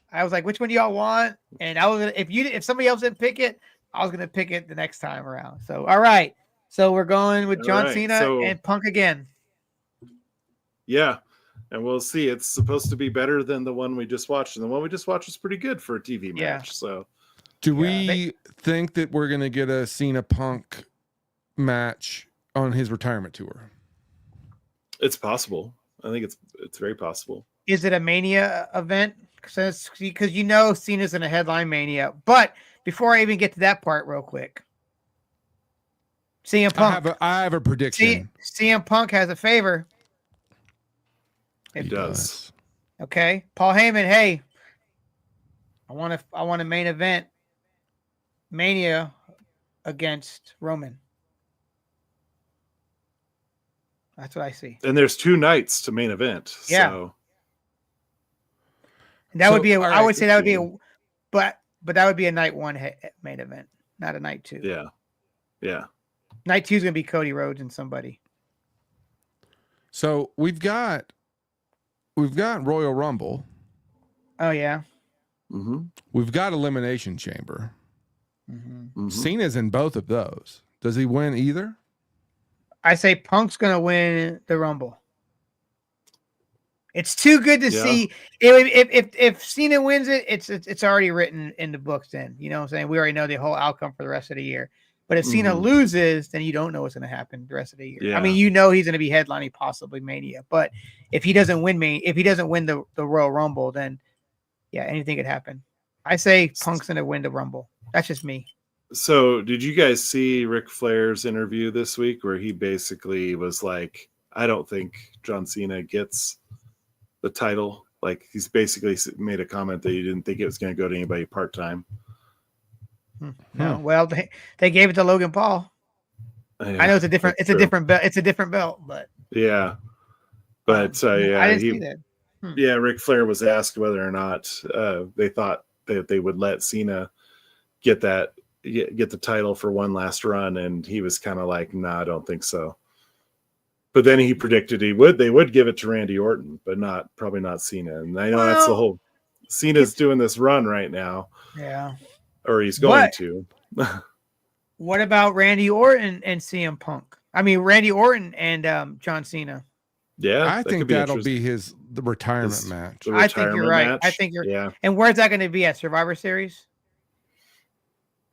I was like, which one do y'all want? And I was gonna, if somebody else didn't pick it, I was gonna pick it the next time around. So all right. So we're going with John Cena and Punk again. Yeah. And we'll see. It's supposed to be better than the one we just watched. And the one we just watched was pretty good for a TV match. So do we think that we're gonna get a Cena Punk match on his retirement tour? It's possible. I think it's very possible. Is it a Mania event? Because Cena's in a headline Mania. But before I even get to that part, real quick, CM Punk. I have a prediction. CM Punk has a favor. He does. Okay, Paul Heyman. Hey, I want a main event Mania against Roman. That's what I see. And there's 2 nights to main event. Yeah. So. That would be I would say that would be but that would be a night 1 main event, not a night 2. Yeah. Yeah. Night 2 is going to be Cody Rhodes and somebody. So we've got Royal Rumble. Oh yeah. Mm-hmm. We've got Elimination Chamber. Mm-hmm. Mm-hmm. Cena's in both of those. Does he win either? I say Punk's going to win the Rumble. It's too good to see. If Cena wins it, it's already written in the books. Then you know what I'm saying. We already know the whole outcome for the rest of the year. But if Cena loses, then you don't know what's going to happen the rest of the year. Yeah. I mean, he's going to be headlining possibly Mania. But if he doesn't win the Royal Rumble, then anything could happen. I say Punk's going to win the Rumble. That's just me. So did you guys see Ric Flair's interview this week where he basically was like, I don't think John Cena gets the title? Like, he's basically made a comment that he didn't think it was going to go to anybody part-time. No, well, they gave it to Logan Paul. Yeah, I know it's a different belt. It's a different belt, but yeah. But I didn't see that. Yeah, Ric Flair was asked whether or not they thought that they would let Cena get the title for one last run, and he was kind of like, "No, I don't think so." But then he predicted they would give it to Randy Orton, but probably not Cena. And I know that's the whole. Cena's doing this run right now. Yeah. Or he's going to. What about Randy Orton and CM Punk? I mean, Randy Orton and John Cena. Yeah, I think that'll be the retirement match. I think you're right. Match. I think you're. Yeah. And where's that going to be at? Survivor Series?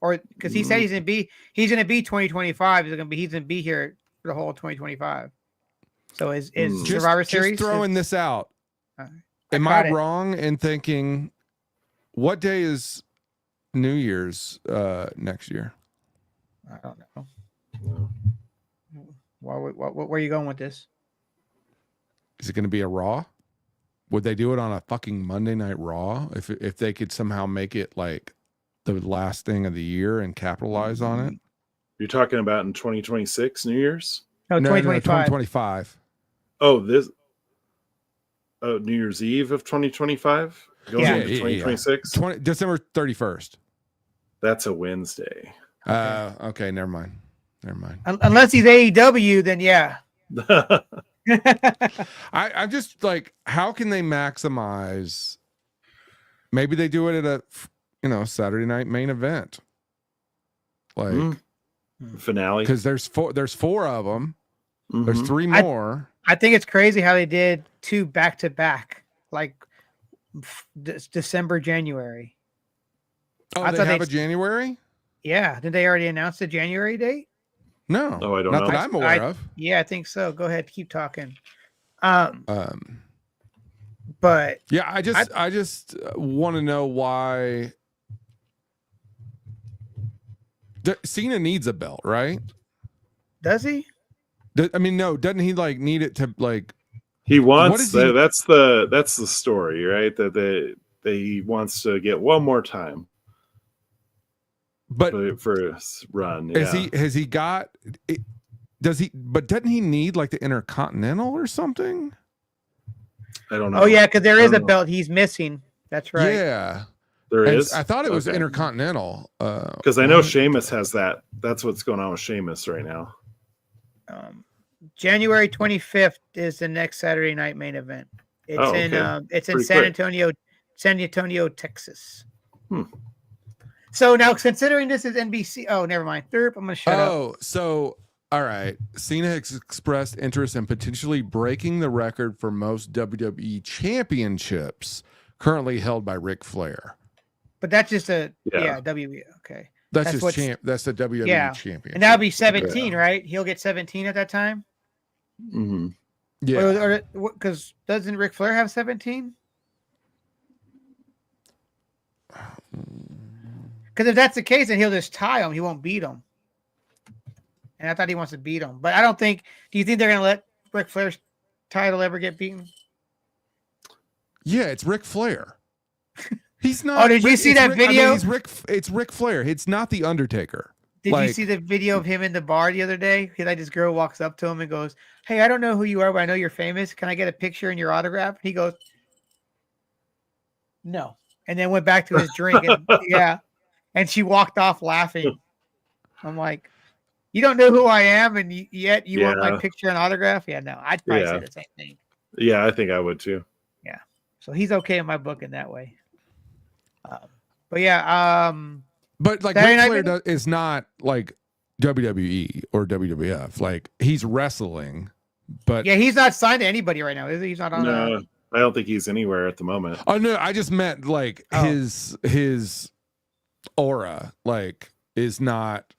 Or because he said he's going to be 2025. He's going to be here for the whole 2025. So is Survivor Series? Just throwing this out. Am I wrong in thinking what day is New Year's next year? I don't know. Where are you going with this? Is it going to be a Raw? would they do it on a fucking Monday Night Raw if they could somehow make it like the last thing of the year and capitalize on it? You're talking about in 2026 New Year's? No, 2025. 2025. Oh, New Year's Eve of 2025 going into 2026. December 31st. That's a Wednesday. Okay, never mind. Unless he's AEW, then yeah. I'm just like, how can they maximize? Maybe they do it at a Saturday night main event, like finale, because there's four of them. Mm-hmm. There's three more. I think it's crazy how they did 2 back to back, like December, January. Oh, they have a January? Yeah, did they already announce the January date? No, I don't know. Not that I'm aware of. Yeah, I think so. Go ahead, keep talking. But yeah, I just want to know why Cena needs a belt, right? Does he? I mean, no, doesn't he like need it to like? He wants that's the story, right? That he wants to get one more time. But for a run, yeah. Has he got it? Does he? But doesn't he need like the Intercontinental or something? I don't know. Oh yeah, because there is a belt he's missing. That's right. Yeah, there is. I thought it was Intercontinental. Because I know Sheamus has that. That's what's going on with Sheamus right now. January 25th is the next Saturday night main event. It's in San Antonio, Texas. So now, considering this is NBC, never mind. I'm gonna shut up. Oh, so all right. Cena has expressed interest in potentially breaking the record for most WWE championships currently held by Ric Flair. But that's just WWE. Okay. That's the WWE champion. And that'll be 17, right? He'll get 17 at that time. Mm-hmm. Yeah. Because doesn't Ric Flair have 17? Because if that's the case, then he'll just tie him. He won't beat him. And I thought he wants to beat him. But I don't think... Do you think they're going to let Ric Flair's title ever get beaten? Yeah, it's Ric Flair. He's not... Oh, did you see that video? It's Ric Flair. It's not The Undertaker. Did you see the video of him in the bar the other day? This girl walks up to him and goes, "Hey, I don't know who you are, but I know you're famous. Can I get a picture and your autograph?" He goes, "No." And then went back to his drink. And, yeah. And she walked off laughing. I'm like, you don't know who I am, and yet you want my picture and autograph? Yeah, no. I'd probably say the same thing. Yeah, I think I would too. Yeah. So he's okay in my book in that way. But yeah, but like Ric Flair is not like WWE or WWF. Like he's wrestling, but yeah, he's not signed to anybody right now, is he? He's not on. No, I don't think he's anywhere at the moment. Oh no, I just meant like his aura like is not,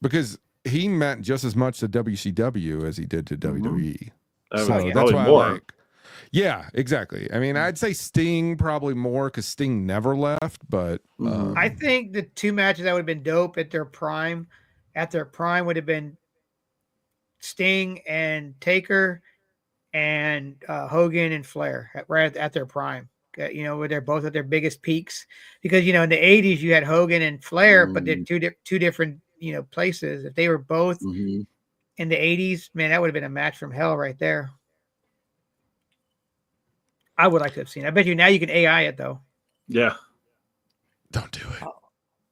because he meant just as much to WCW as he did to WWE. So that's why more. I like. Yeah, exactly. I mean, I'd say Sting probably more because Sting never left, but I think the 2 matches that would have been dope at their prime would have been Sting and Taker and Hogan and Flair right at their prime. Where they're both at their biggest peaks, because in the 80s you had Hogan and Flair, but they're two different places. If they were both in the 80s, man, that would have been a match from hell right there. I would like to have seen. I bet you now you can AI it though. Yeah. Don't do it.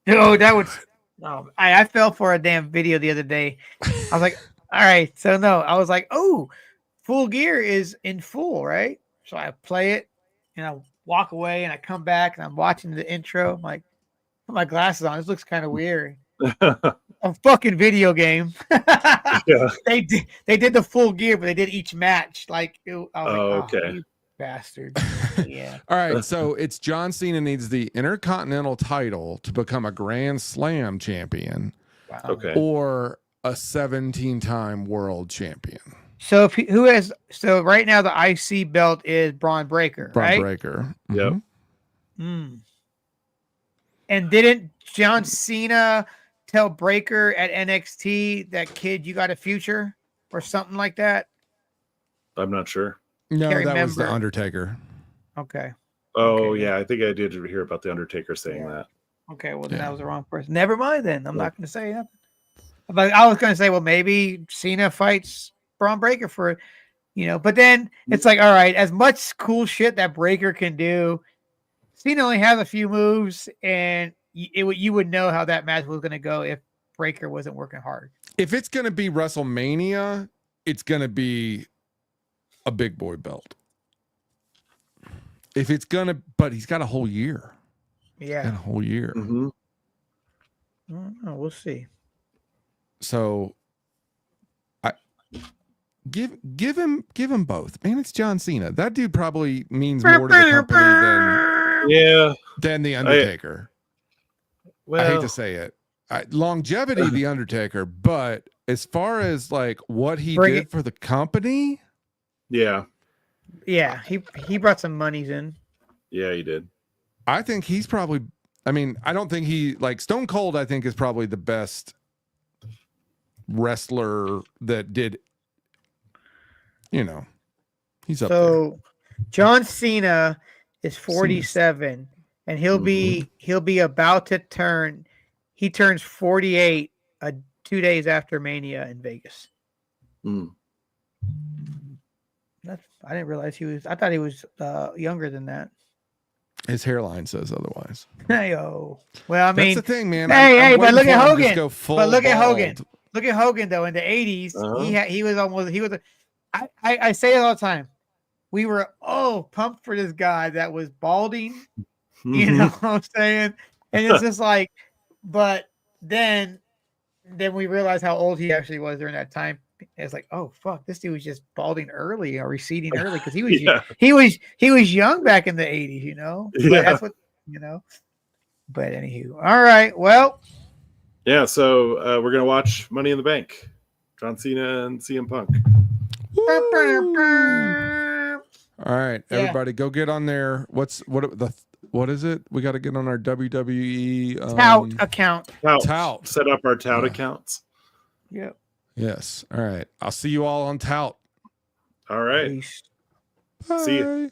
No, that would. No, I fell for a damn video the other day. I was like, all right, so no, I was like, oh, Full Gear is in full, right? So I play it and I walk away and I come back and I'm watching the intro. I'm like, put my glasses on. This looks kind of weird. A fucking video game. Yeah. They did the Full Gear, but they did each match. Like, okay. You bastard. Yeah. All right, so it's John Cena needs the Intercontinental title to become a Grand Slam champion. Wow. Okay. Or a 17-time world champion. So right now the IC belt is Braun Breaker, right? Braun Breaker. Yep. And didn't John Cena tell Breaker at NXT that, kid, you got a future or something like that? I'm not sure. No, Can't that was the remember. Undertaker. Okay. Oh Okay. yeah, I think I did hear about the Undertaker saying that. Okay, well then Yeah. I was the wrong person. Never mind then. I'm not going to say nothing. But I was going to say, well, maybe Cena fights Braun Breaker for, But then it's like, all right, as much cool shit that Breaker can do, Cena only has a few moves, and you would know how that match was going to go if Breaker wasn't working hard. If it's going to be WrestleMania, it's going to be a big boy belt. If it's going to, but he's got a whole year. Yeah. Got a whole year. Mm-hmm. I don't know, we'll see. So I give him both. Man, it's John Cena. That dude probably means more to the company than the Undertaker. I hate to say it. Longevity, the Undertaker, but as far as like what he did for the company, yeah, he brought some monies in. Yeah, he did. I think he's probably. I mean, I don't think he like Stone Cold. I think is probably the best wrestler that did. He's up there. So John Cena is 47, and he'll be about to turn. He turns 48 2 days after Mania in Vegas. Mm. I didn't realize he was. I thought he was younger than that. His hairline says otherwise. Hey, oh. Well, I mean, that's the thing, man. Hey, but look at Hogan. Look at bald. Hogan. Look at Hogan though. In the 80s, he was. I say it all the time. We were pumped for this guy that was balding. You know what I'm saying? And it's just like, but then we realized how old he actually was during that time. It's like, oh fuck, this dude was just balding early or receding early because he was he was young back in the 80s, But that's what But anywho, all right, well, yeah. So we're gonna watch Money in the Bank, John Cena and CM Punk. All right, everybody, go get on there. What is it? We got to get on our WWE tout account. Tout. Set up our tout accounts. Yep. Yes. All right. I'll see you all on Tout. All right. Peace. See you.